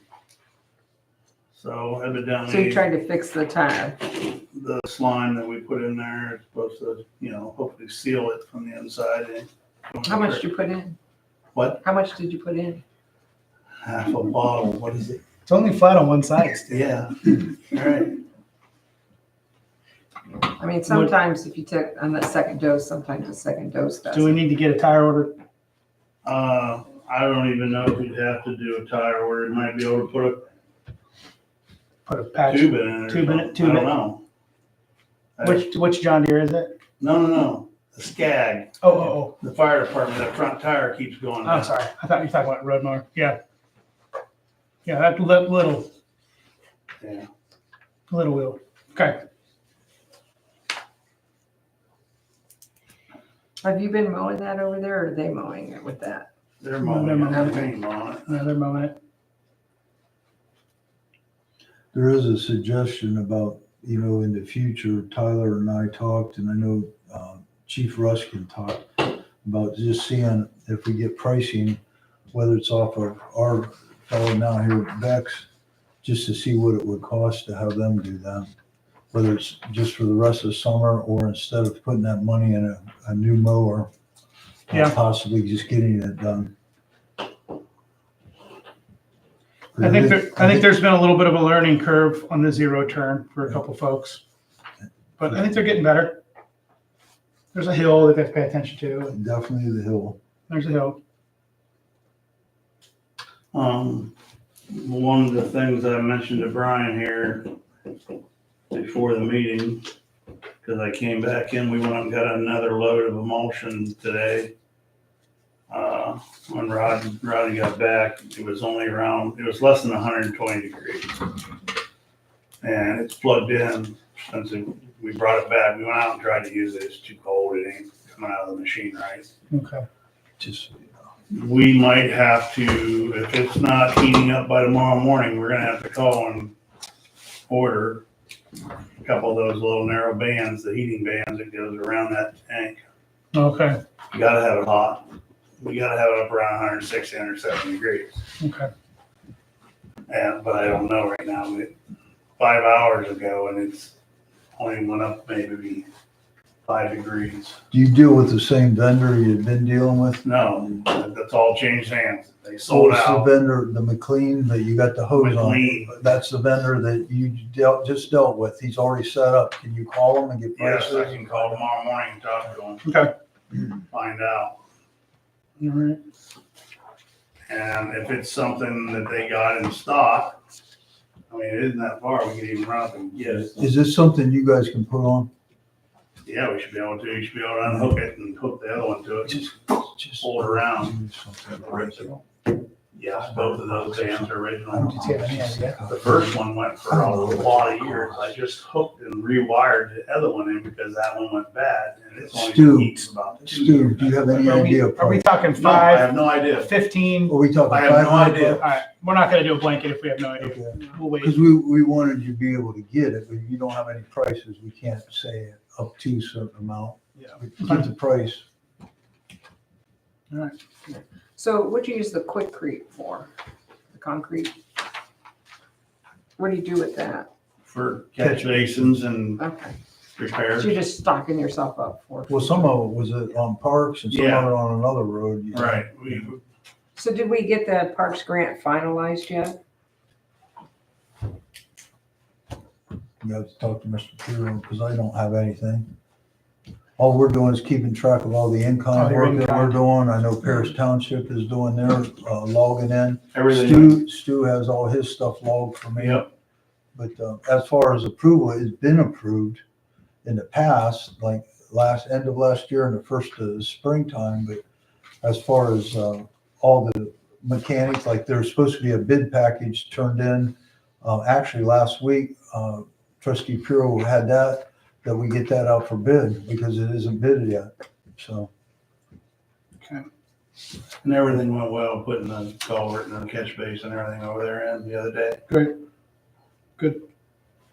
[SPEAKER 5] So you
[SPEAKER 7] evidently,
[SPEAKER 5] tried to fix the tire.
[SPEAKER 7] the slime that we put in there is supposed to, hopefully seal it from the inside.
[SPEAKER 5] How much did you put in?
[SPEAKER 7] What?
[SPEAKER 5] How much did you put in?
[SPEAKER 7] Half a bottle. What is it?
[SPEAKER 1] It's only flat on one side. Steve.
[SPEAKER 7] Yeah. All right.
[SPEAKER 5] I mean, sometimes if you took on the second dose, sometimes the second dose
[SPEAKER 1] Do we
[SPEAKER 5] doesn't.
[SPEAKER 1] need to get a tire ordered?
[SPEAKER 7] I don't even know if you'd have to do a tire where you might be able to put
[SPEAKER 1] Put a
[SPEAKER 7] a
[SPEAKER 1] patch.
[SPEAKER 7] tube in it. or
[SPEAKER 1] Tube in it,
[SPEAKER 7] something.
[SPEAKER 1] tube
[SPEAKER 7] I
[SPEAKER 1] in
[SPEAKER 7] don't
[SPEAKER 1] it.
[SPEAKER 7] know.
[SPEAKER 1] Which John Deere is it?
[SPEAKER 7] No. The Skag.
[SPEAKER 1] Oh.
[SPEAKER 7] The fire department, that front tire keeps going
[SPEAKER 1] I'm
[SPEAKER 7] down.
[SPEAKER 1] sorry. I thought you were talking about road mower. Yeah. Yeah, that little
[SPEAKER 7] Yeah.
[SPEAKER 1] wheel. Okay.
[SPEAKER 5] Have you been mowing that over there or are they mowing it with that?
[SPEAKER 7] They're
[SPEAKER 1] No,
[SPEAKER 7] mowing
[SPEAKER 1] they're
[SPEAKER 7] it.
[SPEAKER 1] mowing it.
[SPEAKER 7] They ain't mowing it.
[SPEAKER 1] Yeah, they're mowing it.
[SPEAKER 3] There is a suggestion about, in the future, Tyler and I talked, and I know Chief Ruskin talked about just seeing if we get pricing, whether it's off of our fellow now here at Beck's, just to see what it would cost to have them do that. Whether it's just for the rest of the summer or instead of putting that money in a new mower,
[SPEAKER 1] Yeah.
[SPEAKER 3] possibly just getting it done.
[SPEAKER 1] I think there's been a little bit of a learning curve on the zero turn for a couple folks, but I think they're getting better. There's a hill that they have to pay attention to. And
[SPEAKER 3] Definitely the hill.
[SPEAKER 1] there's a hill.
[SPEAKER 7] One of the things I mentioned to Brian here before the meeting, because I came back in, we went and got another load of emulsion today. When Roddy got back, it was less than 120 degrees. And it's plugged in since we brought it back. We went out and tried to use it. It's too cold. It ain't coming out of the machine right.
[SPEAKER 1] Okay.
[SPEAKER 3] Just,
[SPEAKER 7] We might have to, if it's not heating up by tomorrow morning, we're gonna have to call and order a couple of those little narrow bands, the heating bands that goes around that tank.
[SPEAKER 1] Okay.
[SPEAKER 7] You gotta have it hot. We gotta have it up around 160, 170 degrees.
[SPEAKER 1] Okay.
[SPEAKER 7] But I don't know right now. 5 hours ago and it's only went up maybe 5 degrees.
[SPEAKER 3] Do you deal with the same vendor you've been dealing with?
[SPEAKER 7] No, that's all changed hands. They sold
[SPEAKER 3] What's
[SPEAKER 7] out.
[SPEAKER 3] the vendor, the McLean that you got the hose
[SPEAKER 7] McLean.
[SPEAKER 3] on? That's the vendor that you just dealt with. He's already set up. Can you call him and get
[SPEAKER 7] Yes,
[SPEAKER 3] prices?
[SPEAKER 7] I can call tomorrow morning and talk to them,
[SPEAKER 1] Okay.
[SPEAKER 7] find out.
[SPEAKER 1] All right.
[SPEAKER 7] And if it's something that they got in stock, I mean, it isn't that far, we can even run up and get it.
[SPEAKER 3] Is this something you guys can put on?
[SPEAKER 7] Yeah, we should be able to, you should be able to unhook it and hook the other one to it, just
[SPEAKER 3] Just
[SPEAKER 7] pull it around.
[SPEAKER 3] do something original.
[SPEAKER 7] Yes, both of those bands are
[SPEAKER 3] I don't
[SPEAKER 7] original.
[SPEAKER 1] Did you have any idea?
[SPEAKER 7] The first one went for a lot of years, I just hooked and rewired the other one in because that one went bad, and it's only
[SPEAKER 3] Stu,
[SPEAKER 7] been heating about 2
[SPEAKER 3] Stu,
[SPEAKER 7] years.
[SPEAKER 3] do you have any
[SPEAKER 1] Are we,
[SPEAKER 3] idea?
[SPEAKER 1] are we talking
[SPEAKER 7] No, I
[SPEAKER 1] 5,
[SPEAKER 7] have no idea.
[SPEAKER 1] 15?
[SPEAKER 3] Are we talking
[SPEAKER 7] I have no
[SPEAKER 3] 500
[SPEAKER 7] idea.
[SPEAKER 1] All right, we're not gonna do a blanket if we have no idea.
[SPEAKER 3] Okay.
[SPEAKER 1] We'll wait.
[SPEAKER 3] Because we wanted you to be able to get it, but if you don't have any prices, we can't say up to a certain amount.
[SPEAKER 1] Yeah.
[SPEAKER 3] We Get the price.
[SPEAKER 1] All right.
[SPEAKER 5] So what'd you use the Quickcrete for? The concrete? What do you do with that?
[SPEAKER 7] For catch basins and
[SPEAKER 5] Okay.
[SPEAKER 7] repairs.
[SPEAKER 5] So you're just stocking yourself up for.
[SPEAKER 3] Well, some of it was on Parks and some of it
[SPEAKER 7] Yeah.
[SPEAKER 3] on another road. you know.
[SPEAKER 7] Right,
[SPEAKER 5] So did we get the Parks grant finalized yet?
[SPEAKER 3] You have to talk to Mr. Puro because I don't have anything. All we're doing is keeping track of all the
[SPEAKER 1] All
[SPEAKER 3] in-kind
[SPEAKER 1] your
[SPEAKER 3] work that we're
[SPEAKER 1] in-kind.
[SPEAKER 3] doing. I know Paris Township is doing their logging in.
[SPEAKER 7] everything.
[SPEAKER 3] Stu has all his stuff logged for me.
[SPEAKER 7] Yep,
[SPEAKER 3] But as far as approval, it's been approved in the past, like end of last year and the first of the springtime. But as far as all the mechanics, like there's supposed to be a bid package turned in. Actually, last week, Trustee Puro had that we get that out for bid because it isn't bidded yet. So,
[SPEAKER 7] and everything went well, putting the culvert and the catch basin and everything over there in the other day.
[SPEAKER 1] Great. Good.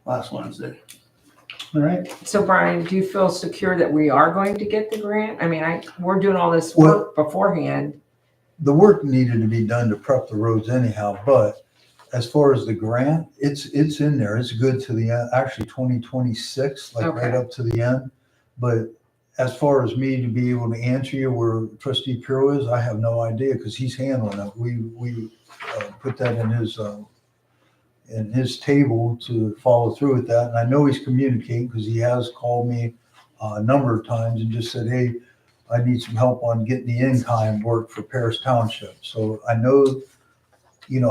[SPEAKER 7] Last Wednesday.
[SPEAKER 1] All right.
[SPEAKER 5] So Brian, do you feel secure that we are going to get the grant? I mean, we're doing all this work beforehand.
[SPEAKER 3] the work needed to be done to prep the roads anyhow, but as far as the grant, it's in there. It's good to the end, actually 2026, like right
[SPEAKER 5] Okay.
[SPEAKER 3] up to the end. But as far as me to be able to answer you where Trustee Puro is, I have no idea because he's handling it. We put that in his table to follow through with that. And I know he's communicating because he has called me a number of times and just said, hey, I need some help on getting the in-kind work for Paris Township. So I know,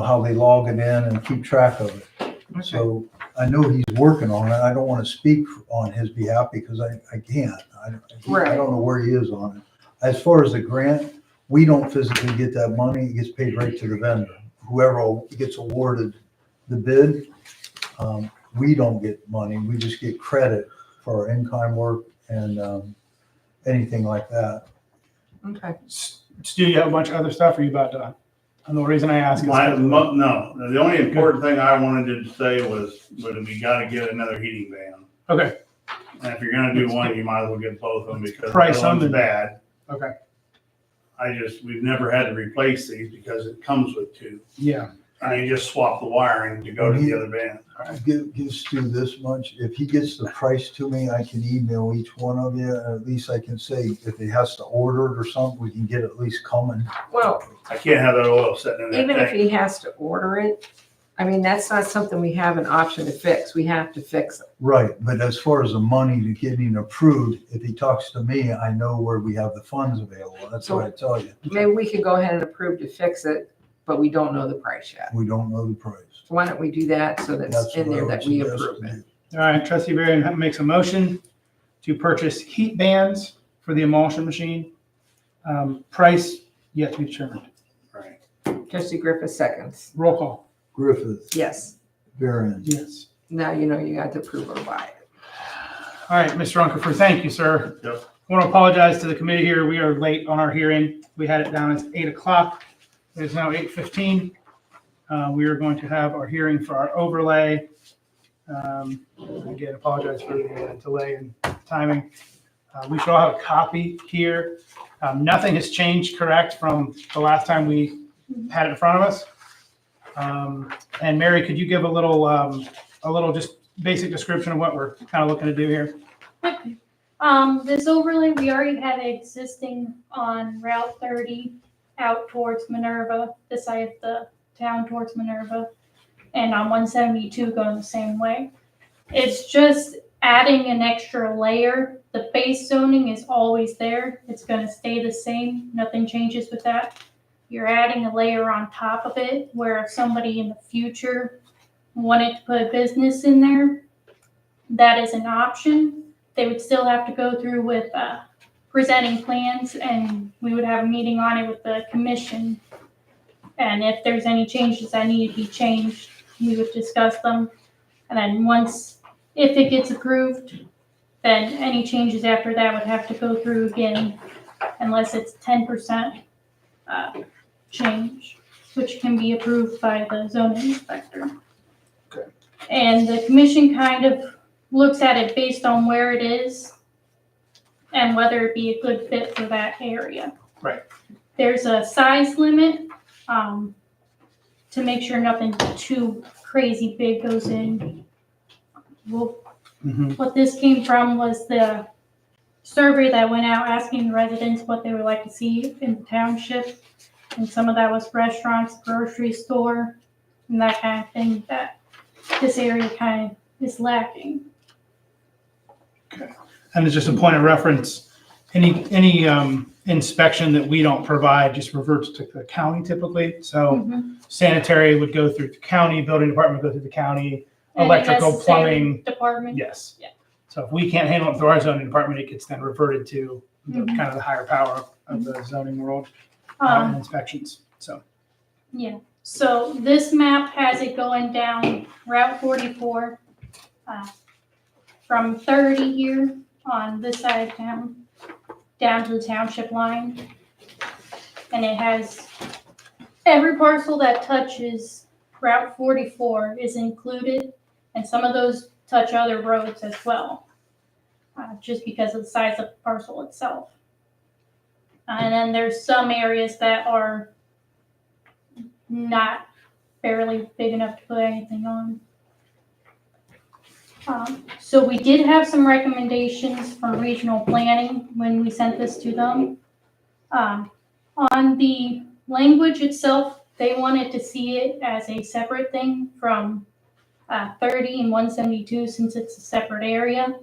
[SPEAKER 3] how they log it in and keep track of it. So I know he's working on it. I don't want to speak on his behalf because I can't. I don't know where he is on it. As far as the grant, we don't physically get that money. It gets paid right to the vendor. Whoever gets awarded the bid, we don't get money. We just get credit for our in-kind work and anything like that.
[SPEAKER 5] Okay.
[SPEAKER 1] Stu, you have a bunch of other stuff, or are you about done? And the reason I ask is,
[SPEAKER 7] No, the only important thing I wanted to say was we gotta get another heating van.
[SPEAKER 1] okay,
[SPEAKER 7] And if you're gonna do one, you might as well get both of them because the
[SPEAKER 1] Price
[SPEAKER 7] other
[SPEAKER 1] on
[SPEAKER 7] one's
[SPEAKER 1] the-
[SPEAKER 7] bad.
[SPEAKER 1] okay,
[SPEAKER 7] We've never had to replace these because it comes with two.
[SPEAKER 1] yeah,
[SPEAKER 7] And you just swap the wiring to go to the other van.
[SPEAKER 3] Give Stu this much. If he gets the price to me, I can email each one of you. At least I can say if he has to order it or something, we can get it at least coming.
[SPEAKER 5] Well,
[SPEAKER 7] I can't have that oil sitting in that
[SPEAKER 5] even if
[SPEAKER 7] tank.
[SPEAKER 5] he has to order it, I mean, that's not something we have an option to fix. We have to fix it.
[SPEAKER 3] Right, but as far as the money to getting approved, if he talks to me, I know where we have the funds available. That's what I tell you.
[SPEAKER 5] Maybe we could go ahead and approve to fix it, but we don't know the price yet.
[SPEAKER 3] We don't know the price.
[SPEAKER 5] Why don't we do that so that's
[SPEAKER 3] That's
[SPEAKER 5] in
[SPEAKER 3] what I
[SPEAKER 5] there
[SPEAKER 3] would
[SPEAKER 5] that we
[SPEAKER 3] suggest
[SPEAKER 5] approve
[SPEAKER 3] to
[SPEAKER 5] it?
[SPEAKER 3] do.
[SPEAKER 1] all right, Trustee Varian makes a motion to purchase heat bands for the emulsion machine. Price yet to be determined.
[SPEAKER 7] Right.
[SPEAKER 5] Trustee Griffith seconds.
[SPEAKER 1] Roll call,
[SPEAKER 3] Griffith,
[SPEAKER 5] Yes.
[SPEAKER 3] Varian.
[SPEAKER 1] yes.
[SPEAKER 5] Now you know you got to approve or buy it.
[SPEAKER 1] All right, Mr. Runkerfer, thank you, sir.
[SPEAKER 7] Yep.
[SPEAKER 1] I want to apologize to the committee here. We are late on our hearing. We had it down as 8 o'clock. It is now 8:15. We are going to have our hearing for our overlay. Again, apologize for the delay in timing. We should all have a copy here. Nothing has changed, correct, from the last time we had it in front of us? And Mary, could you give a little a little just basic description of what we're kind of looking to do here.
[SPEAKER 2] This overlay, we already had existing on Route 30 out towards Minerva, this side of the town towards Minerva, and on 172 going the same way. It's just adding an extra layer. The base zoning is always there. It's gonna stay the same. Nothing changes with that. You're adding a layer on top of it where if somebody in the future wanted to put a business in there, that is an option. They would still have to go through with presenting plans, and we would have a meeting on it with the commission. And if there's any changes that need to be changed, we would discuss them. And then if it gets approved, then any changes after that would have to go through again, unless it's 10% change, which can be approved by the zoning inspector.
[SPEAKER 1] Okay.
[SPEAKER 2] And the commission kind of looks at it based on where it is and whether it be a good fit for that area.
[SPEAKER 1] Right.
[SPEAKER 2] There's a size limit to make sure nothing too crazy big goes in. What this came from was the survey that went out asking residents what they would like to see in the township. And some of that was restaurants, grocery store, and that kind of thing that this area kind of is lacking.
[SPEAKER 1] And it's just a point of reference, any inspection that we don't provide just reverts to the county typically. So sanitary would go through the county, building department would go through the county,
[SPEAKER 2] And
[SPEAKER 1] electrical,
[SPEAKER 2] necessary
[SPEAKER 1] plumbing.
[SPEAKER 2] Department.
[SPEAKER 1] Yes.
[SPEAKER 2] Yeah.
[SPEAKER 1] So if we can't handle it through our zoning department, it gets then reverted to the
[SPEAKER 2] Mhm.
[SPEAKER 1] kind of the higher power of the zoning world and inspections. So,
[SPEAKER 2] Yeah, so this map has it going down Route 44, from 30 here on this side of town, down to the township line. And it has every parcel that touches Route 44 is included, and some of those touch other roads as well, just because of the size of the parcel itself. And then there's some areas that are not barely big enough to put anything on. So we did have some recommendations from regional planning when we sent this to them. On the language itself, they wanted to see it as a separate thing from 30 and 172 since it's a separate area.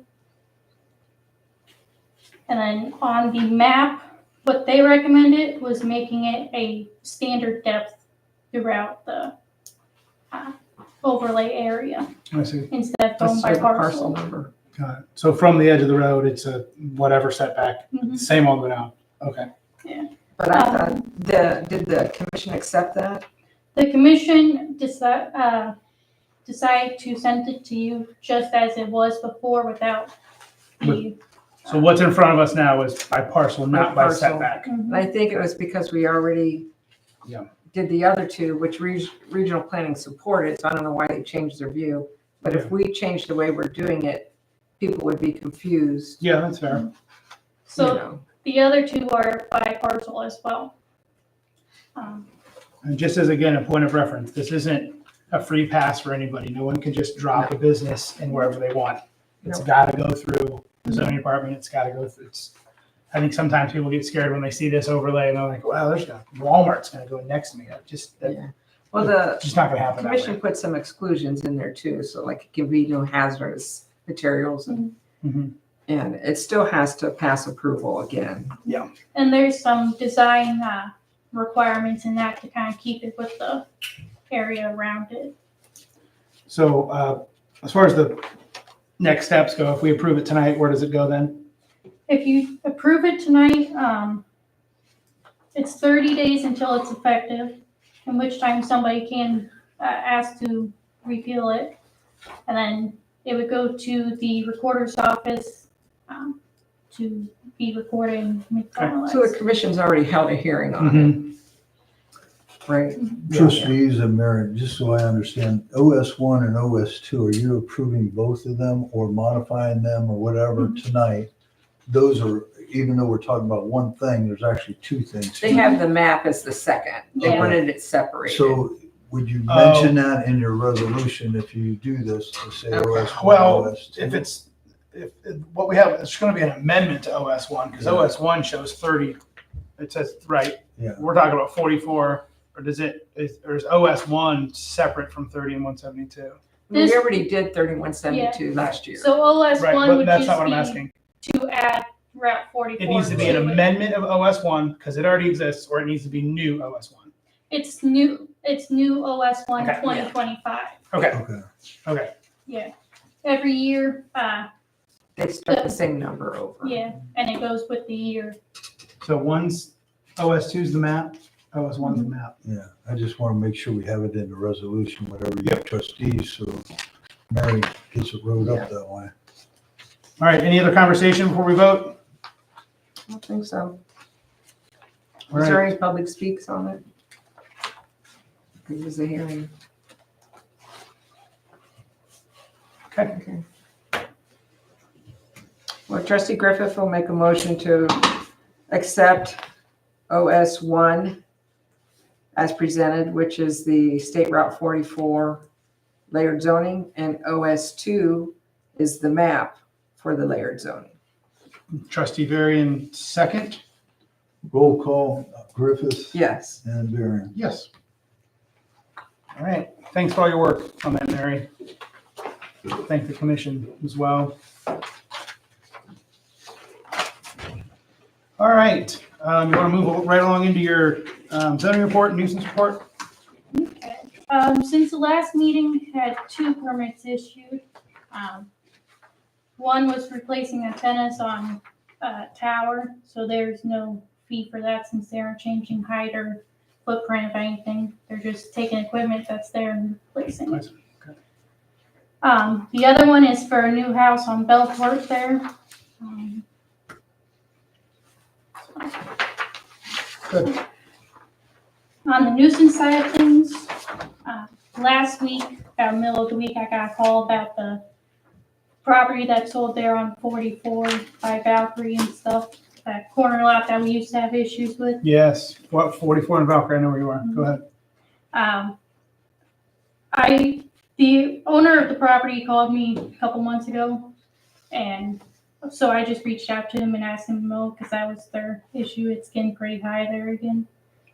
[SPEAKER 2] And then on the map, what they recommended was making it a standard depth throughout the overlay area
[SPEAKER 1] I see.
[SPEAKER 2] instead of going by
[SPEAKER 5] That's the parcel
[SPEAKER 2] parcel.
[SPEAKER 5] number.
[SPEAKER 1] Got it. So from the edge of the road, it's a whatever setback,
[SPEAKER 2] Mhm.
[SPEAKER 1] same all the way down. Okay.
[SPEAKER 5] But I thought, did the commission accept that?
[SPEAKER 2] The commission decided to send it to you just as it was before without the.
[SPEAKER 1] So what's in front of us now is by parcel, not by
[SPEAKER 5] parcel.
[SPEAKER 1] setback.
[SPEAKER 5] And I think it was because we already
[SPEAKER 1] Yeah.
[SPEAKER 5] did the other two, which regional planning supported, so I don't know why they changed their view. But if we changed the way we're doing it, people would be confused,
[SPEAKER 1] Yeah, that's fair.
[SPEAKER 5] you
[SPEAKER 2] So
[SPEAKER 5] know.
[SPEAKER 2] the other two are by parcel as well.
[SPEAKER 1] And just as, again, a point of reference, this isn't a free pass for anybody. No one can just drop a business in wherever they want. It's
[SPEAKER 5] No.
[SPEAKER 1] got to go through the zoning department. It's got to go through. I think sometimes people get scared when they see this overlay and they're like, wow, there's Walmart's going to go next to me. That's
[SPEAKER 5] Yeah. Well, the
[SPEAKER 1] just not going to happen that
[SPEAKER 5] commission
[SPEAKER 1] way.
[SPEAKER 5] put some exclusions in there too, so like it can be no hazardous materials and
[SPEAKER 1] Mhm.
[SPEAKER 5] and it still has to pass approval again.
[SPEAKER 2] And there's some design requirements in that to kind of keep it with the area around it.
[SPEAKER 1] So as far as the next steps go, if we approve it tonight, where does it go then?
[SPEAKER 2] If you approve it tonight, it's 30 days until it's effective, in which time somebody can ask to repeal it. And then it would go to the recorder's office to be recorded and make finalized.
[SPEAKER 5] So the commission's already held a hearing on
[SPEAKER 1] Mhm.
[SPEAKER 5] it, right?
[SPEAKER 3] Trustees and Mayor, just so I understand, OS1 and OS2, are you approving both of them or modifying them or whatever tonight? Those are, even though we're talking about one thing, there's actually two things.
[SPEAKER 5] They have the map as the second. They
[SPEAKER 2] Yeah.
[SPEAKER 5] wanted it separated.
[SPEAKER 3] So would you mention that in your resolution if you do this to say OS one,
[SPEAKER 1] Well,
[SPEAKER 3] OS two?
[SPEAKER 1] if what we have, it's going to be an amendment to OS one, because
[SPEAKER 3] Yeah.
[SPEAKER 1] OS one shows 30. It says, right,
[SPEAKER 3] Yeah.
[SPEAKER 1] we're talking about 44, or or is OS one separate from 30 and 172?
[SPEAKER 5] We
[SPEAKER 2] This-
[SPEAKER 5] already did 3172 last year.
[SPEAKER 2] So OS
[SPEAKER 1] Right,
[SPEAKER 2] one
[SPEAKER 1] but
[SPEAKER 2] would
[SPEAKER 1] that's
[SPEAKER 2] just
[SPEAKER 1] not what I'm
[SPEAKER 2] be
[SPEAKER 1] asking.
[SPEAKER 2] to add Route 44.
[SPEAKER 1] It needs to be an
[SPEAKER 2] it.
[SPEAKER 1] amendment of OS one, because it already exists, or it needs to be new OS one.
[SPEAKER 2] It's new OS one
[SPEAKER 1] Okay.
[SPEAKER 2] 2025.
[SPEAKER 1] Okay,
[SPEAKER 3] Okay,
[SPEAKER 1] okay.
[SPEAKER 2] Yeah. Every year,
[SPEAKER 5] They start the same number over.
[SPEAKER 2] yeah, and it goes with the year.
[SPEAKER 1] So one's, OS two's the map, OS one's the map.
[SPEAKER 3] yeah, I just want to make sure we have it in the resolution, whatever you have trustees, so Mary gets it wrote up that way.
[SPEAKER 1] All right, any other conversation before we vote?
[SPEAKER 5] I don't think so.
[SPEAKER 1] All
[SPEAKER 5] Is there
[SPEAKER 1] right,
[SPEAKER 5] any public speaks on it? It was a hearing.
[SPEAKER 1] okay.
[SPEAKER 5] Well, Trustee Griffith will make a motion to accept OS one as presented, which is the State Route 44 layered zoning, and OS two is the map for the layered zoning.
[SPEAKER 1] Trustee Varian, second.
[SPEAKER 3] Roll call, Griffith
[SPEAKER 5] Yes.
[SPEAKER 3] and Varian.
[SPEAKER 1] Yes. All right, thanks for all your work on that, Mary. Thank the commission as well. All right, you want to move right along into your zoning report, nuisance report?
[SPEAKER 2] Okay. Since the last meeting, had 2 permits issued. One was replacing antennas on a tower, so there's no fee for that since they aren't changing height or footprint of anything. They're just taking equipment that's there and replacing it.
[SPEAKER 1] Okay.
[SPEAKER 2] The other one is for a new house on Belfort there.
[SPEAKER 1] Good.
[SPEAKER 2] On the nuisance side of things, last week, about middle of the week, I got a call about the property that sold there on 44 by Valkyrie and stuff. That corner lot that we used to have issues with.
[SPEAKER 1] Yes, what, 44 in Valkyrie, I know where you are, go ahead.
[SPEAKER 2] The owner of the property called me a couple months ago, and so I just reached out to him and asked him to mow, because that was their issue. It's getting pretty high there again.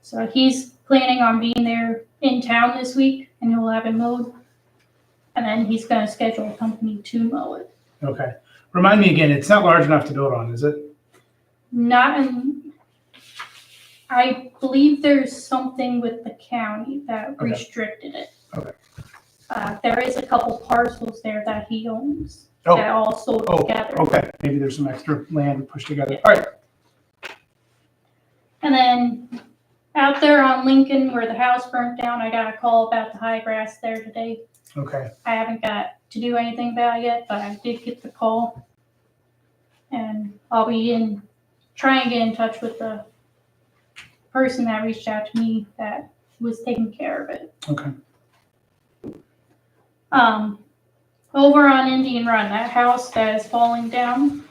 [SPEAKER 2] So he's planning on being there in town this week, and he'll have it mowed. And then he's gonna schedule a company to mow it.
[SPEAKER 1] Okay, remind me again, it's not large enough to build on, is it?
[SPEAKER 2] I believe there's something with the county that
[SPEAKER 1] Okay.
[SPEAKER 2] restricted it.
[SPEAKER 1] Okay.
[SPEAKER 2] There is a couple parcels there that he owns
[SPEAKER 1] Oh.
[SPEAKER 2] that all sold
[SPEAKER 1] Oh,
[SPEAKER 2] together.
[SPEAKER 1] okay, maybe there's some extra land pushed together, all right.
[SPEAKER 2] And then out there on Lincoln where the house burnt down, I got a call about the high grass there today.
[SPEAKER 1] Okay,
[SPEAKER 2] I haven't got to do anything about it yet, but I did get the call. And I'll be try and get in touch with the person that reached out to me that was taking care of it.
[SPEAKER 1] okay,
[SPEAKER 2] Over on Indian Run, that house that is falling down,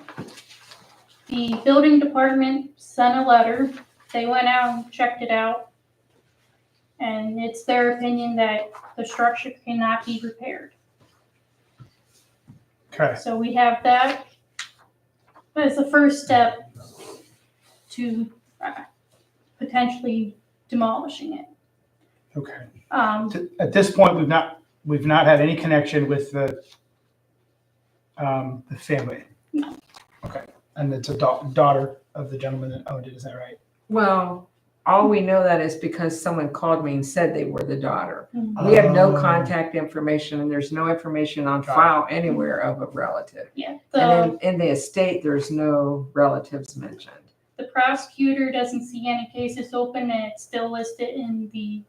[SPEAKER 2] the building department sent a letter. They went out and checked it out. And it's their opinion that the structure cannot be repaired.
[SPEAKER 1] okay,
[SPEAKER 2] So we have that as the first step to potentially demolishing it.
[SPEAKER 1] okay.
[SPEAKER 2] At
[SPEAKER 1] At this point, we've not had any connection with the family.
[SPEAKER 2] No.
[SPEAKER 1] Okay, and it's a daughter of the gentleman that owned it, is that right?
[SPEAKER 5] Well, all we know that is because someone called me and said they were the daughter. We have no
[SPEAKER 1] Oh.
[SPEAKER 5] contact information, and there's no information on
[SPEAKER 1] Got it.
[SPEAKER 5] file anywhere of a relative.
[SPEAKER 2] Yeah,
[SPEAKER 5] And in the estate, there's no relatives mentioned.
[SPEAKER 2] the prosecutor doesn't see any cases open, and it's still listed in the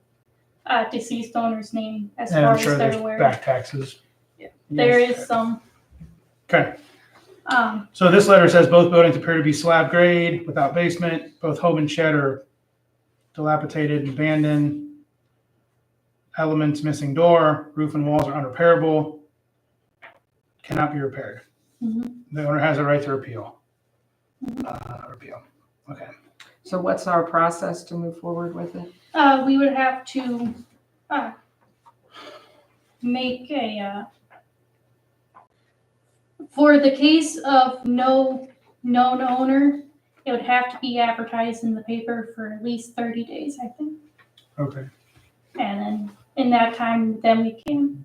[SPEAKER 2] deceased owner's name as
[SPEAKER 1] And
[SPEAKER 2] far
[SPEAKER 1] I'm
[SPEAKER 2] as
[SPEAKER 1] sure
[SPEAKER 2] they're
[SPEAKER 1] there's
[SPEAKER 2] aware.
[SPEAKER 1] back taxes.
[SPEAKER 2] Yeah. There is some.
[SPEAKER 1] Okay,
[SPEAKER 2] Um,
[SPEAKER 1] so this letter says both buildings appear to be slab grade without basement. Both home and shed are dilapidated and abandoned. Elements missing door, roof and walls are unrepairable. Cannot be repaired.
[SPEAKER 2] Mhm.
[SPEAKER 1] The owner has a right to appeal.
[SPEAKER 2] Mhm.
[SPEAKER 1] Repeal. Okay.
[SPEAKER 5] So what's our process to move forward with it?
[SPEAKER 2] we would have to make for the case of no known owner, it would have to be advertised in the paper for at least 30 days, I think.
[SPEAKER 1] Okay.
[SPEAKER 2] And then in that time, then we can.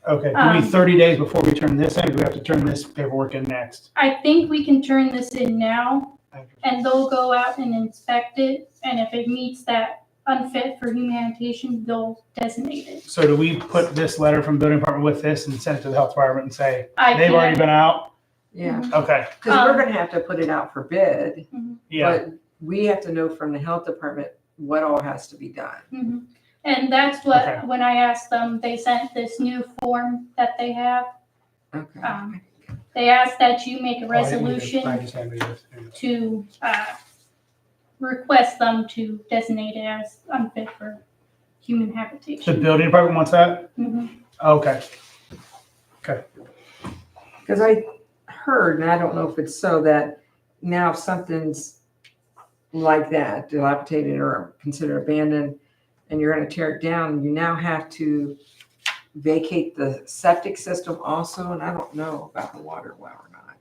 [SPEAKER 1] Okay, do we 30 days before we turn this in, or do we have to turn this paperwork in next?
[SPEAKER 2] I think we can turn this in now, and they'll go out and inspect it, and if it meets that unfit for humanitarian, they'll designate it.
[SPEAKER 1] So do we put this letter from building department with this and send it to the health department and say,
[SPEAKER 2] I
[SPEAKER 1] they've already
[SPEAKER 2] can.
[SPEAKER 1] been out?
[SPEAKER 5] Yeah,
[SPEAKER 1] Okay,
[SPEAKER 5] because we're gonna have to put it out for bid,
[SPEAKER 1] yeah,
[SPEAKER 5] but we have to know from the health department what all has to be done.
[SPEAKER 2] Mhm. And that's what,
[SPEAKER 1] Okay.
[SPEAKER 2] when I asked them, they sent this new form that they have.
[SPEAKER 5] Okay.
[SPEAKER 2] They asked that you make a
[SPEAKER 1] Oh, I didn't need this.
[SPEAKER 2] resolution
[SPEAKER 1] I just handed you this.
[SPEAKER 2] to request them to designate it as unfit for human
[SPEAKER 1] The
[SPEAKER 2] habitation.
[SPEAKER 1] building department wants that?
[SPEAKER 2] Mhm.
[SPEAKER 1] Okay,
[SPEAKER 5] Because I heard, and I don't know if it's so, that now if something's like that, dilapidated or considered abandoned, and you're gonna tear it down, you now have to vacate the septic system also, and I don't know about the water well or not.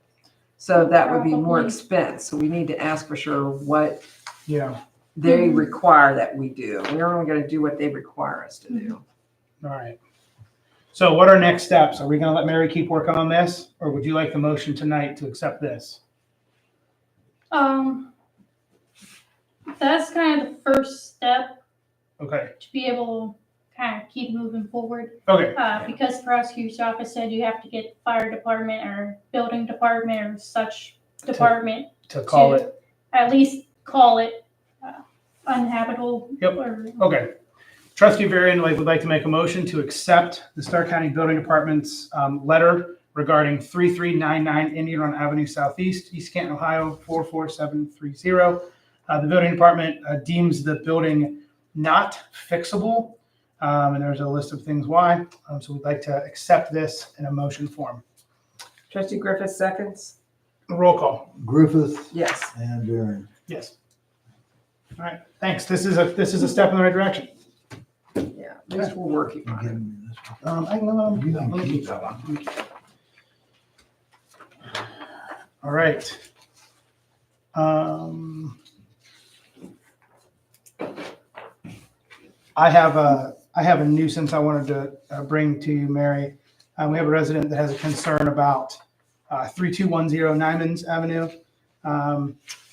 [SPEAKER 5] So that would be more
[SPEAKER 2] Probably.
[SPEAKER 5] expense, so we need to ask for sure what
[SPEAKER 1] yeah,
[SPEAKER 5] they require that we do. We're only gonna do what they require us to do.
[SPEAKER 1] all right. So what are next steps? Are we gonna let Mary keep working on this, or would you like the motion tonight to accept this?
[SPEAKER 2] That's kind of the first step
[SPEAKER 1] Okay,
[SPEAKER 2] to be able to kind of keep moving forward.
[SPEAKER 1] okay,
[SPEAKER 2] Because the prosecutor's office said you have to get fire department or building department or such department
[SPEAKER 1] to call it,
[SPEAKER 2] at least call it uninhabitable.
[SPEAKER 1] Yep.
[SPEAKER 2] Or,
[SPEAKER 1] okay. Trustee Varian would like to make a motion to accept the Stark County Building Department's letter regarding 3399 Indian Run Avenue Southeast, East Canton, Ohio, 44730. The building department deems the building not fixable, and there's a list of things why. So we'd like to accept this in a motion form.
[SPEAKER 5] Trustee Griffith seconds?
[SPEAKER 1] Roll call.
[SPEAKER 3] Griffith
[SPEAKER 5] Yes.
[SPEAKER 3] and Barron.
[SPEAKER 1] Yes. All right, thanks. This is a step in the right direction.
[SPEAKER 5] Yeah, at least we're working
[SPEAKER 3] You
[SPEAKER 5] on
[SPEAKER 3] give
[SPEAKER 5] it.
[SPEAKER 3] me this one.
[SPEAKER 1] You can keep that one. All right. I have a nuisance I wanted to bring to you, Mary. We have a resident that has a concern about 3210 Nyman's Avenue.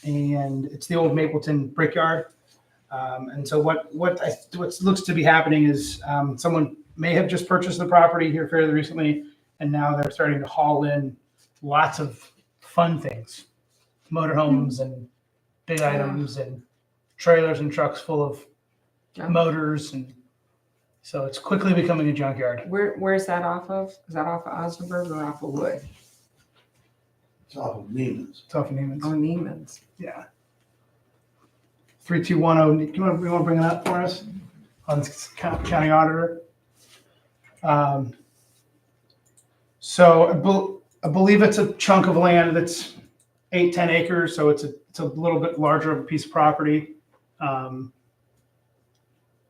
[SPEAKER 1] And it's the old Mapleton Brickyard. And so what looks to be happening is someone may have just purchased the property here fairly recently, and now they're starting to haul in lots of fun things, motorhomes and big items and trailers and trucks full of
[SPEAKER 5] Yeah.
[SPEAKER 1] motors, and so it's quickly becoming a junkyard.
[SPEAKER 5] Where's that off of? Is that off of Osnaburg or off of Wood?
[SPEAKER 7] It's off of Neiman's.
[SPEAKER 1] It's off of Neiman's.
[SPEAKER 5] Oh, Neiman's.
[SPEAKER 1] Yeah. 3210. You want to bring it up for us on county auditor? So I believe it's a chunk of land that's 8-10 acres. So it's a little bit larger of a piece of property.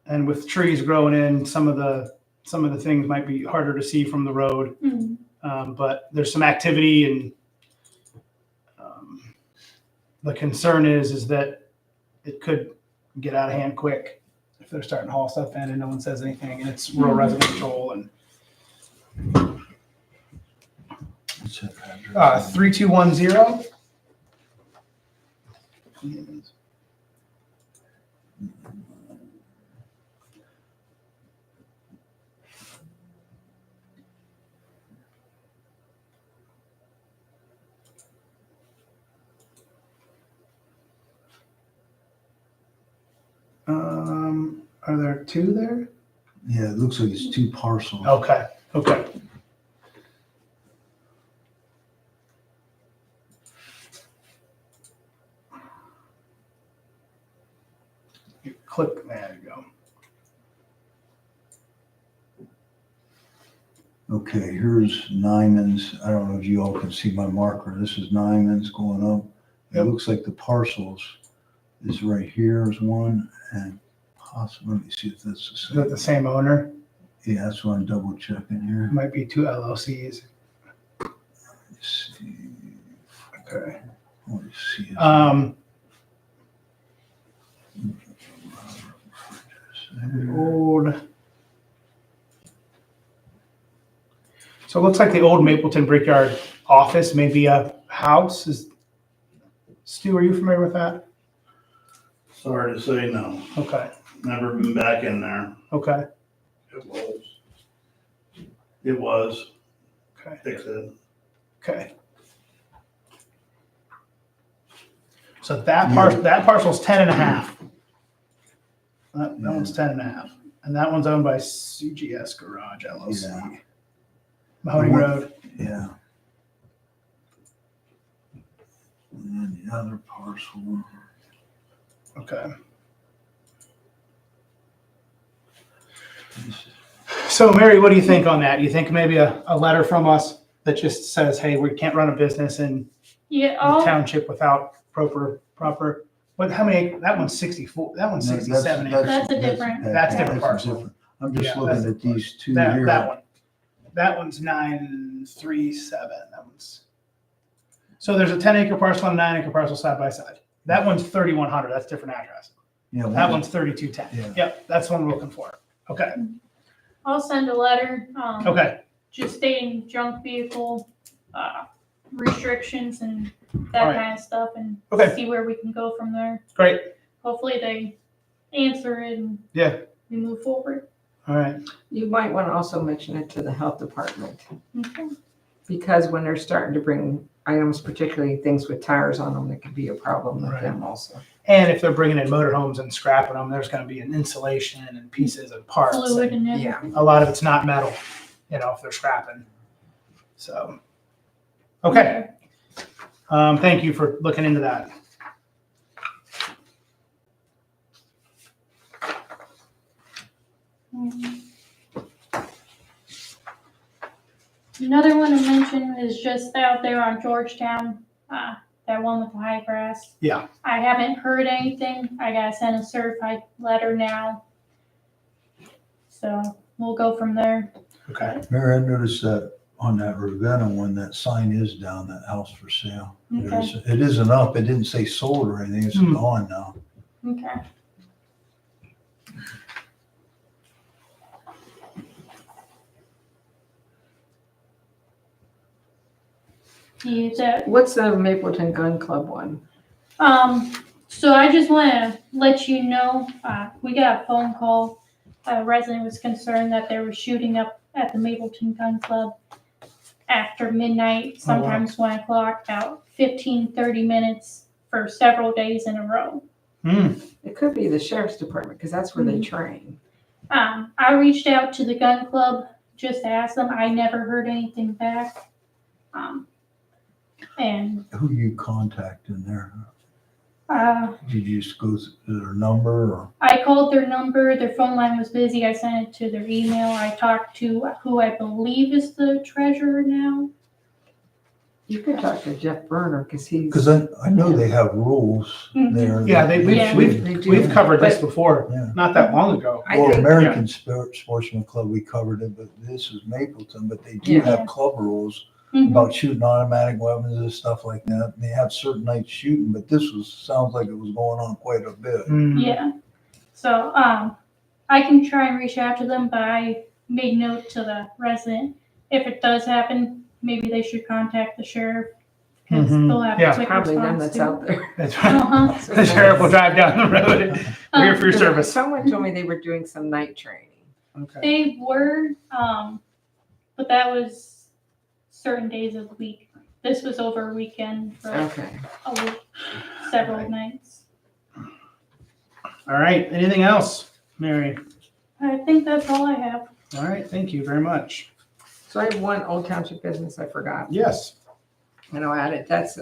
[SPEAKER 1] And with trees growing in, some of the things might be harder to see from the road. But there's some activity, and the concern is that it could get out of hand quick if they're starting to haul stuff in and no one says anything, and it's rural residential. And 3210. Are there two there?
[SPEAKER 3] Yeah, it looks like it's two parcels.
[SPEAKER 1] Okay. You click, there you go.
[SPEAKER 3] Okay, here's Nyman's. I don't know if you all can see my marker. This is Nyman's going up. It
[SPEAKER 1] Yep.
[SPEAKER 3] looks like the parcels is right here is one, and possibly, let me see if that's the
[SPEAKER 1] Is that
[SPEAKER 3] same.
[SPEAKER 1] the same owner?
[SPEAKER 3] Yeah, that's what I'm double checking here.
[SPEAKER 1] Might be two LLCs.
[SPEAKER 3] Let's see.
[SPEAKER 1] Okay.
[SPEAKER 3] Let's see.
[SPEAKER 1] Old. So it looks like the old Mapleton Brickyard office, maybe a house. Stu, are you familiar with that?
[SPEAKER 7] Sorry to say no.
[SPEAKER 1] Okay,
[SPEAKER 7] Never been back in there.
[SPEAKER 1] okay,
[SPEAKER 7] It was.
[SPEAKER 1] okay,
[SPEAKER 7] Fix it.
[SPEAKER 1] okay. So that parcel's 10 and a half. That one's 10 and a half. And that one's owned by CGS Garage LLC.
[SPEAKER 3] Yeah.
[SPEAKER 1] Mahoney Road.
[SPEAKER 3] Yeah. And then the other parcel.
[SPEAKER 1] Okay. So Mary, what do you think on that? Do you think maybe a letter from us that just says, hey, we can't run a business in
[SPEAKER 2] Yeah,
[SPEAKER 1] the
[SPEAKER 2] I'll,
[SPEAKER 1] township without proper, what, how many, that one's 64, that one's 67 acres.
[SPEAKER 2] That's a different-
[SPEAKER 1] That's different parcel.
[SPEAKER 3] different. I'm just
[SPEAKER 1] Yeah,
[SPEAKER 3] looking
[SPEAKER 1] that's
[SPEAKER 3] at these two
[SPEAKER 1] That
[SPEAKER 3] here.
[SPEAKER 1] one. That one's 937. That one's. So there's a 10-acre parcel and a 9-acre parcel side by side. That one's 3100. That's different address.
[SPEAKER 3] Yeah,
[SPEAKER 1] That one's 3210.
[SPEAKER 3] Yeah.
[SPEAKER 1] Yep, that's what I'm looking for. Okay,
[SPEAKER 2] I'll send a letter,
[SPEAKER 1] okay,
[SPEAKER 2] just stating junk vehicle, restrictions and that
[SPEAKER 1] Alright.
[SPEAKER 2] kind of stuff and
[SPEAKER 1] Okay.
[SPEAKER 2] see where we can go from there.
[SPEAKER 1] great.
[SPEAKER 2] Hopefully they answer it and
[SPEAKER 1] Yeah,
[SPEAKER 2] we move forward.
[SPEAKER 1] all right.
[SPEAKER 5] You might want to also mention it to the health department,
[SPEAKER 2] Okay.
[SPEAKER 5] because when they're starting to bring items, particularly things with tires on them, that could be a problem with
[SPEAKER 1] Right.
[SPEAKER 5] them also.
[SPEAKER 1] And if they're bringing in motorhomes and scrapping them, there's going to be an insulation and pieces and parts.
[SPEAKER 2] Fluid
[SPEAKER 1] and
[SPEAKER 2] and
[SPEAKER 5] Yeah.
[SPEAKER 2] everything.
[SPEAKER 1] a lot of it's not metal, if they're scrapping. So, okay. Thank you for looking into that.
[SPEAKER 2] Another one to mention is just out there on Georgetown, that one with the high grass.
[SPEAKER 1] Yeah.
[SPEAKER 2] I haven't heard anything. I gotta send a certified letter now. So we'll go from there.
[SPEAKER 1] Okay.
[SPEAKER 3] Mary, I noticed that on that Ravenna one, that sign is down, that house for sale.
[SPEAKER 2] Okay.
[SPEAKER 3] It isn't up. It didn't say sold or anything. It's
[SPEAKER 1] Hmm.
[SPEAKER 3] gone now.
[SPEAKER 2] Okay. Is that
[SPEAKER 5] What's the Mapleton Gun Club one?
[SPEAKER 2] So I just want to let you know, we got a phone call. A resident was concerned that there was shooting up at the Mapleton Gun Club after midnight,
[SPEAKER 1] Oh, wow.
[SPEAKER 2] sometimes 1 o'clock, about 15, 30 minutes for several days in a row.
[SPEAKER 5] It could be the sheriff's department, because that's where they train.
[SPEAKER 2] I reached out to the gun club just to ask them. I never heard anything back. And
[SPEAKER 3] Who you contacting there?
[SPEAKER 2] uh,
[SPEAKER 3] Did you just go to their number or?
[SPEAKER 2] I called their number, their phone line was busy, I sent it to their email, I talked to who I believe is the treasurer now.
[SPEAKER 5] You could talk to Jeff Berner, because he's.
[SPEAKER 3] Because I know they have rules
[SPEAKER 2] Mhm.
[SPEAKER 3] there.
[SPEAKER 1] Yeah,
[SPEAKER 2] Yeah.
[SPEAKER 1] we've covered this before,
[SPEAKER 3] Yeah.
[SPEAKER 1] not that long ago.
[SPEAKER 5] I
[SPEAKER 3] Well,
[SPEAKER 5] think-
[SPEAKER 3] American Sportsman Club, we covered it, but this is Mapleton, but they do
[SPEAKER 5] Yeah.
[SPEAKER 3] have club rules
[SPEAKER 2] Mhm.
[SPEAKER 3] about shooting automatic weapons and stuff like that. They have certain nights shooting, but this sounds like it was going on quite a bit.
[SPEAKER 1] Mm.
[SPEAKER 2] Yeah, so, I can try and reach out to them, but I made note to the resident, if it does happen, maybe they should contact the sheriff, because
[SPEAKER 1] Mhm.
[SPEAKER 2] they'll have
[SPEAKER 1] Yeah.
[SPEAKER 2] a quick
[SPEAKER 5] Probably them
[SPEAKER 2] response
[SPEAKER 5] that's
[SPEAKER 2] to
[SPEAKER 5] out
[SPEAKER 2] it.
[SPEAKER 5] there.
[SPEAKER 1] That's right.
[SPEAKER 2] Uh-huh.
[SPEAKER 1] The sheriff will drive down the road. We're here for your service.
[SPEAKER 5] Someone told me they were doing some night training.
[SPEAKER 1] Okay.
[SPEAKER 2] They were, but that was certain days of the week. This was over a weekend for
[SPEAKER 5] Okay.
[SPEAKER 2] a week, several nights.
[SPEAKER 1] All right, anything else, Mary?
[SPEAKER 2] I think that's all I have.
[SPEAKER 1] All right, thank you very much.
[SPEAKER 5] So I have one Old Township business I forgot.
[SPEAKER 1] Yes.
[SPEAKER 5] I know I had it. That's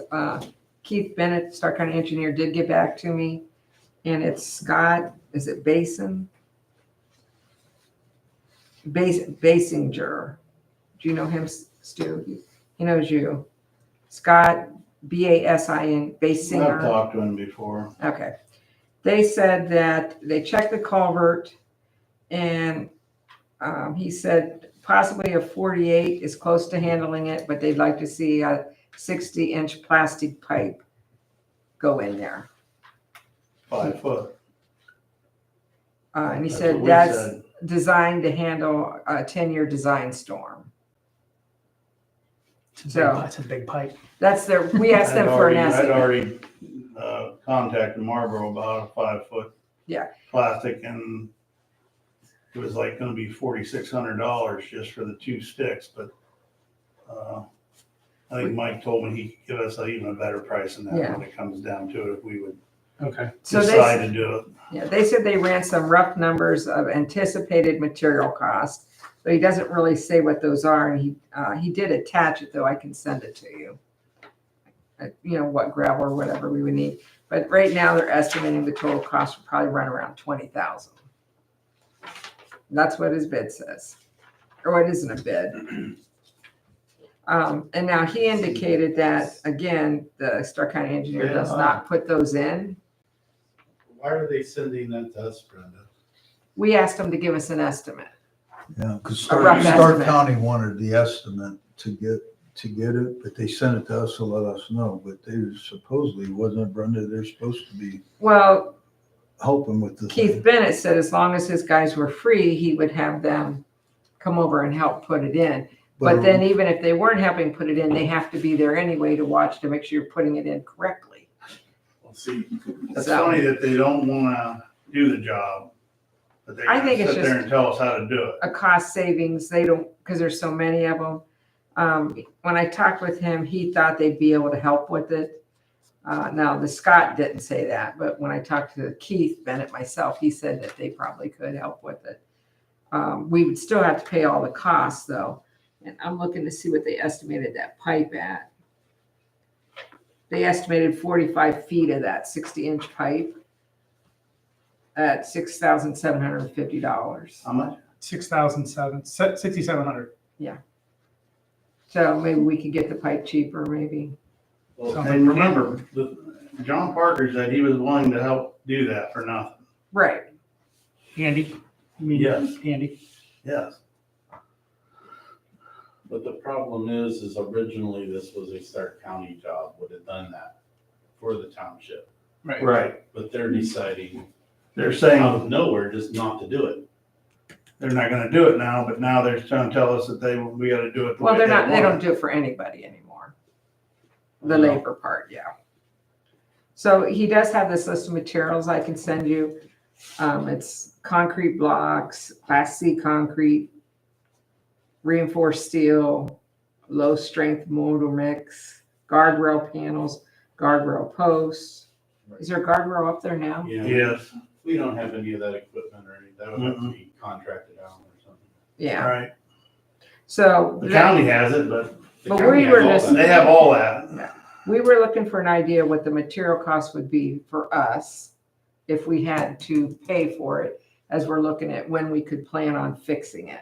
[SPEAKER 5] Keith Bennett, Stark County engineer, did get back to me. And it's Scott, is it Basin? Basinger. Do you know him, Stu? He knows you. Scott, Basin,
[SPEAKER 7] I've
[SPEAKER 5] Basinger.
[SPEAKER 7] talked to him before.
[SPEAKER 5] Okay. They said that they checked the culvert and He said possibly a 48 is close to handling it, but they'd like to see a 60-inch plastic pipe go in there.
[SPEAKER 7] 5 foot.
[SPEAKER 5] And he
[SPEAKER 7] That's
[SPEAKER 5] said
[SPEAKER 7] what we
[SPEAKER 5] that's
[SPEAKER 7] said.
[SPEAKER 5] designed to handle a 10-year design storm.
[SPEAKER 1] It's a big pipe.
[SPEAKER 5] That's we asked them for an
[SPEAKER 7] I'd
[SPEAKER 5] estimate.
[SPEAKER 7] already contacted Marlboro about a 5 foot.
[SPEAKER 5] Yeah.
[SPEAKER 7] Plastic, and it was like gonna be $4,600 just for the 2 sticks, but I think Mike told me he could give us even a better price than that
[SPEAKER 5] Yeah.
[SPEAKER 7] when it comes down to it, if we would
[SPEAKER 1] Okay.
[SPEAKER 5] So
[SPEAKER 7] decide to do it.
[SPEAKER 5] Yeah, they said they ran some rough numbers of anticipated material costs, but he doesn't really say what those are, and he did attach it, though. I can send it to you. You know, what gravel or whatever we would need. But right now, they're estimating the total cost would probably run around $20,000. That's what his bid says. Or it isn't a bid. And now he indicated that, again, the Stark County engineer does not put those in.
[SPEAKER 8] Why are they sending that to us, Brenda?
[SPEAKER 5] We asked him to give us an estimate.
[SPEAKER 3] Yeah, because
[SPEAKER 5] A rough
[SPEAKER 3] Stark
[SPEAKER 5] estimate.
[SPEAKER 3] County wanted the estimate to get it, but they sent it to us to let us know. But they supposedly, wasn't it, Brenda, they're supposed to be
[SPEAKER 5] Well,
[SPEAKER 3] helping with this.
[SPEAKER 5] Keith Bennett said as long as his guys were free, he would have them come over and help put it in. But then even if they weren't helping put it in, they have to be there anyway to watch to make sure you're putting it in correctly.
[SPEAKER 8] Well, see,
[SPEAKER 7] It's
[SPEAKER 5] So-
[SPEAKER 7] funny that they don't wanna do the job, but they
[SPEAKER 5] I think it's
[SPEAKER 7] sit there
[SPEAKER 5] just-
[SPEAKER 7] and tell us how to do it.
[SPEAKER 5] A cost savings, they don't, because there's so many of them. When I talked with him, he thought they'd be able to help with it. Now, the Scott didn't say that, but when I talked to Keith Bennett myself, he said that they probably could help with it. We would still have to pay all the costs though. And I'm looking to see what they estimated that pipe at. They estimated 45 feet of that 60-inch pipe at $6,750.
[SPEAKER 7] How much?
[SPEAKER 1] 6,700.
[SPEAKER 5] So maybe we could get the pipe cheaper, maybe.
[SPEAKER 7] And remember, John Parker said he was willing to help do that for nothing.
[SPEAKER 5] Right.
[SPEAKER 1] Andy? You mean
[SPEAKER 7] Yes.
[SPEAKER 1] Andy?
[SPEAKER 7] Yes.
[SPEAKER 8] but the problem is originally this was a Stark County job, would have done that for the township.
[SPEAKER 7] Right.
[SPEAKER 8] But they're deciding
[SPEAKER 7] They're
[SPEAKER 8] out
[SPEAKER 7] saying
[SPEAKER 8] of nowhere just not to do it.
[SPEAKER 7] they're not gonna do it now, but now they're trying to tell us that we gotta do it the
[SPEAKER 5] Well,
[SPEAKER 7] way
[SPEAKER 5] they're not, they don't
[SPEAKER 7] want.
[SPEAKER 5] do it for anybody anymore. The labor part, yeah. So he does have this list of materials I can send you. It's concrete blocks, Class C concrete, reinforced steel, low strength mortar mix, guardrail panels, guardrail posts. Is there a guardrail up there now?
[SPEAKER 7] Yes,
[SPEAKER 8] We don't have any of that equipment or anything. That would have to be contracted out or something.
[SPEAKER 5] Yeah,
[SPEAKER 7] right.
[SPEAKER 5] so.
[SPEAKER 7] The county has it, but
[SPEAKER 8] The
[SPEAKER 5] But
[SPEAKER 8] county
[SPEAKER 5] we
[SPEAKER 8] has
[SPEAKER 5] were
[SPEAKER 8] all
[SPEAKER 5] just-
[SPEAKER 8] that.
[SPEAKER 7] they have all that.
[SPEAKER 5] We were looking for an idea what the material cost would be for us if we had to pay for it, as we're looking at when we could plan on fixing it.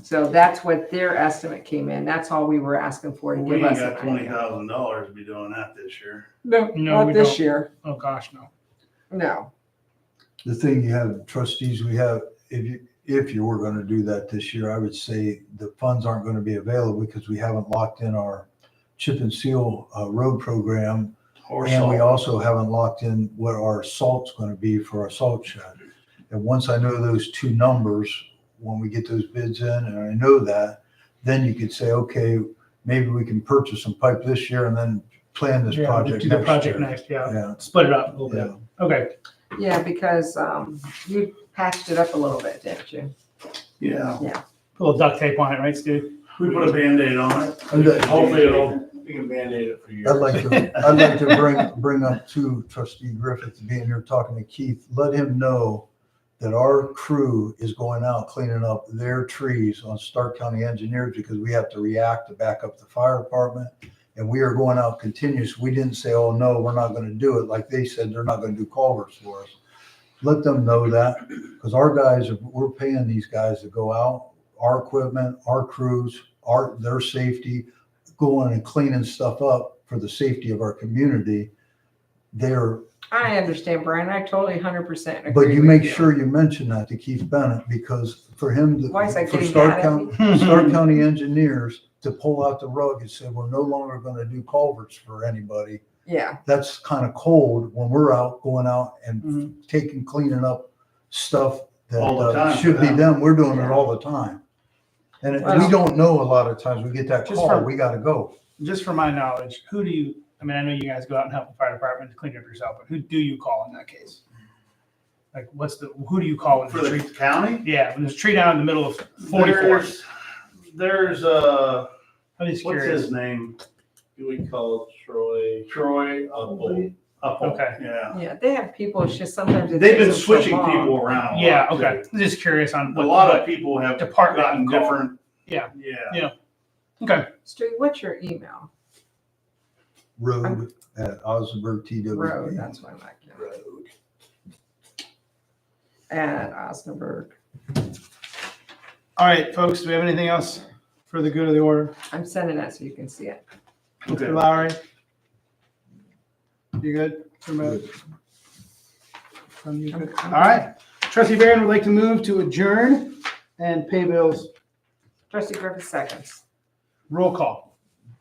[SPEAKER 5] So that's what their estimate came in. That's all we were asking for to
[SPEAKER 7] We
[SPEAKER 5] give
[SPEAKER 7] ain't
[SPEAKER 5] us an
[SPEAKER 7] got
[SPEAKER 5] idea.
[SPEAKER 7] $20,000 to be doing that this year.
[SPEAKER 5] No,
[SPEAKER 1] No, we
[SPEAKER 5] not this
[SPEAKER 1] don't.
[SPEAKER 5] year.
[SPEAKER 1] Oh, gosh, no.
[SPEAKER 5] No.
[SPEAKER 3] The thing you have, trustees, we have, if you were gonna do that this year, I would say the funds aren't gonna be available because we haven't locked in our chip and seal road program.
[SPEAKER 7] Or
[SPEAKER 3] And we
[SPEAKER 7] salt.
[SPEAKER 3] also haven't locked in what our salt's gonna be for our salt shed. And once I know those two numbers, when we get those bids in, and I know that, then you could say, okay, maybe we can purchase some pipe this year and then plan this
[SPEAKER 1] Yeah,
[SPEAKER 3] project
[SPEAKER 1] do the
[SPEAKER 3] next
[SPEAKER 1] project
[SPEAKER 3] year.
[SPEAKER 1] next, yeah.
[SPEAKER 3] Yeah,
[SPEAKER 1] Split it up a little
[SPEAKER 3] yeah.
[SPEAKER 1] bit. Okay.
[SPEAKER 5] Yeah, because you patched it up a little bit, didn't you?
[SPEAKER 7] Yeah,
[SPEAKER 1] Put a little duct tape on it, right, Stu?
[SPEAKER 7] we put a Band-Aid on it.
[SPEAKER 8] Hopefully we can Band-Aid it for years.
[SPEAKER 3] I'd like to bring up to Trustee Griffith, being here talking to Keith, let him know that our crew is going out cleaning up their trees on Stark County engineers because we have to react to back up the fire department. And we are going out continuous. We didn't say, oh, no, we're not going to do it. Like they said, they're not going to do culverts for us. Let them know that because our guys, we're paying these guys to go out, our equipment, our crews, their safety, going and cleaning stuff up for the safety of our community. they're,
[SPEAKER 5] I understand, Brian. I totally 100% agree.
[SPEAKER 3] but you
[SPEAKER 5] with
[SPEAKER 3] make sure you mention that to Keith Bennett, because for him to,
[SPEAKER 5] Why is that
[SPEAKER 3] for
[SPEAKER 5] getting
[SPEAKER 3] Stark
[SPEAKER 5] mad at
[SPEAKER 3] County, Stark County engineers to pull out the rug and say, we're no longer gonna do culverts for anybody.
[SPEAKER 5] Yeah,
[SPEAKER 3] That's kind of cold when we're out, going out and
[SPEAKER 1] Mhm.
[SPEAKER 3] cleaning up stuff that
[SPEAKER 7] All the time
[SPEAKER 3] should
[SPEAKER 7] for
[SPEAKER 3] be
[SPEAKER 7] them.
[SPEAKER 3] them. We're doing it all the time. And we
[SPEAKER 5] Well-
[SPEAKER 3] don't know a lot of times. We get that
[SPEAKER 1] Just
[SPEAKER 3] call,
[SPEAKER 1] from-
[SPEAKER 3] we gotta go.
[SPEAKER 1] Just from my knowledge, who do you, I mean, I know you guys go out and help the fire department to clean up yourself, but who do you call in that case? Like, who do you call when
[SPEAKER 7] For
[SPEAKER 1] there's a
[SPEAKER 7] the
[SPEAKER 1] tree?
[SPEAKER 7] county?
[SPEAKER 1] Yeah, when there's a tree down in the middle of 44.
[SPEAKER 7] There's,
[SPEAKER 1] I'm just
[SPEAKER 7] what's
[SPEAKER 1] curious.
[SPEAKER 7] his name?
[SPEAKER 8] We call Troy.
[SPEAKER 7] Troy
[SPEAKER 8] Uphold.
[SPEAKER 7] Uphold.
[SPEAKER 1] Okay.
[SPEAKER 7] Yeah.
[SPEAKER 5] yeah, they have people, it's just sometimes it
[SPEAKER 7] They've been
[SPEAKER 5] takes them so
[SPEAKER 7] switching
[SPEAKER 5] long.
[SPEAKER 7] people around. a
[SPEAKER 1] Yeah,
[SPEAKER 7] lot,
[SPEAKER 1] okay.
[SPEAKER 7] too.
[SPEAKER 1] I'm just curious on
[SPEAKER 7] A
[SPEAKER 1] what
[SPEAKER 7] lot of people have
[SPEAKER 1] department
[SPEAKER 7] gotten
[SPEAKER 1] you call.
[SPEAKER 7] different.
[SPEAKER 1] Yeah.
[SPEAKER 7] Yeah.
[SPEAKER 1] Okay.
[SPEAKER 5] Stu, what's your email?
[SPEAKER 3] Road at Osnaburg TW.
[SPEAKER 5] Road, that's what I'm like.
[SPEAKER 3] Road.
[SPEAKER 5] At Osnaburg.
[SPEAKER 1] All right, folks, do we have anything else for the good of the order?
[SPEAKER 5] I'm sending that so you can see it.
[SPEAKER 7] Okay.
[SPEAKER 1] Mr. Lowry? You good? From you good? All right. Trustee Barron would like to move to adjourn and pay bills.
[SPEAKER 5] Trustee Griffith seconds.
[SPEAKER 1] Roll call.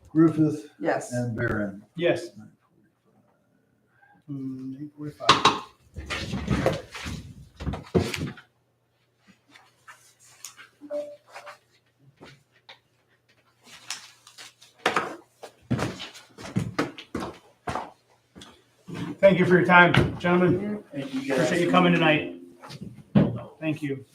[SPEAKER 3] Griffith
[SPEAKER 5] Yes.
[SPEAKER 3] and Barron.
[SPEAKER 1] Yes. 8:45. Thank you for your time, gentlemen.
[SPEAKER 7] Thank you guys.
[SPEAKER 1] Appreciate you coming tonight. Thank you.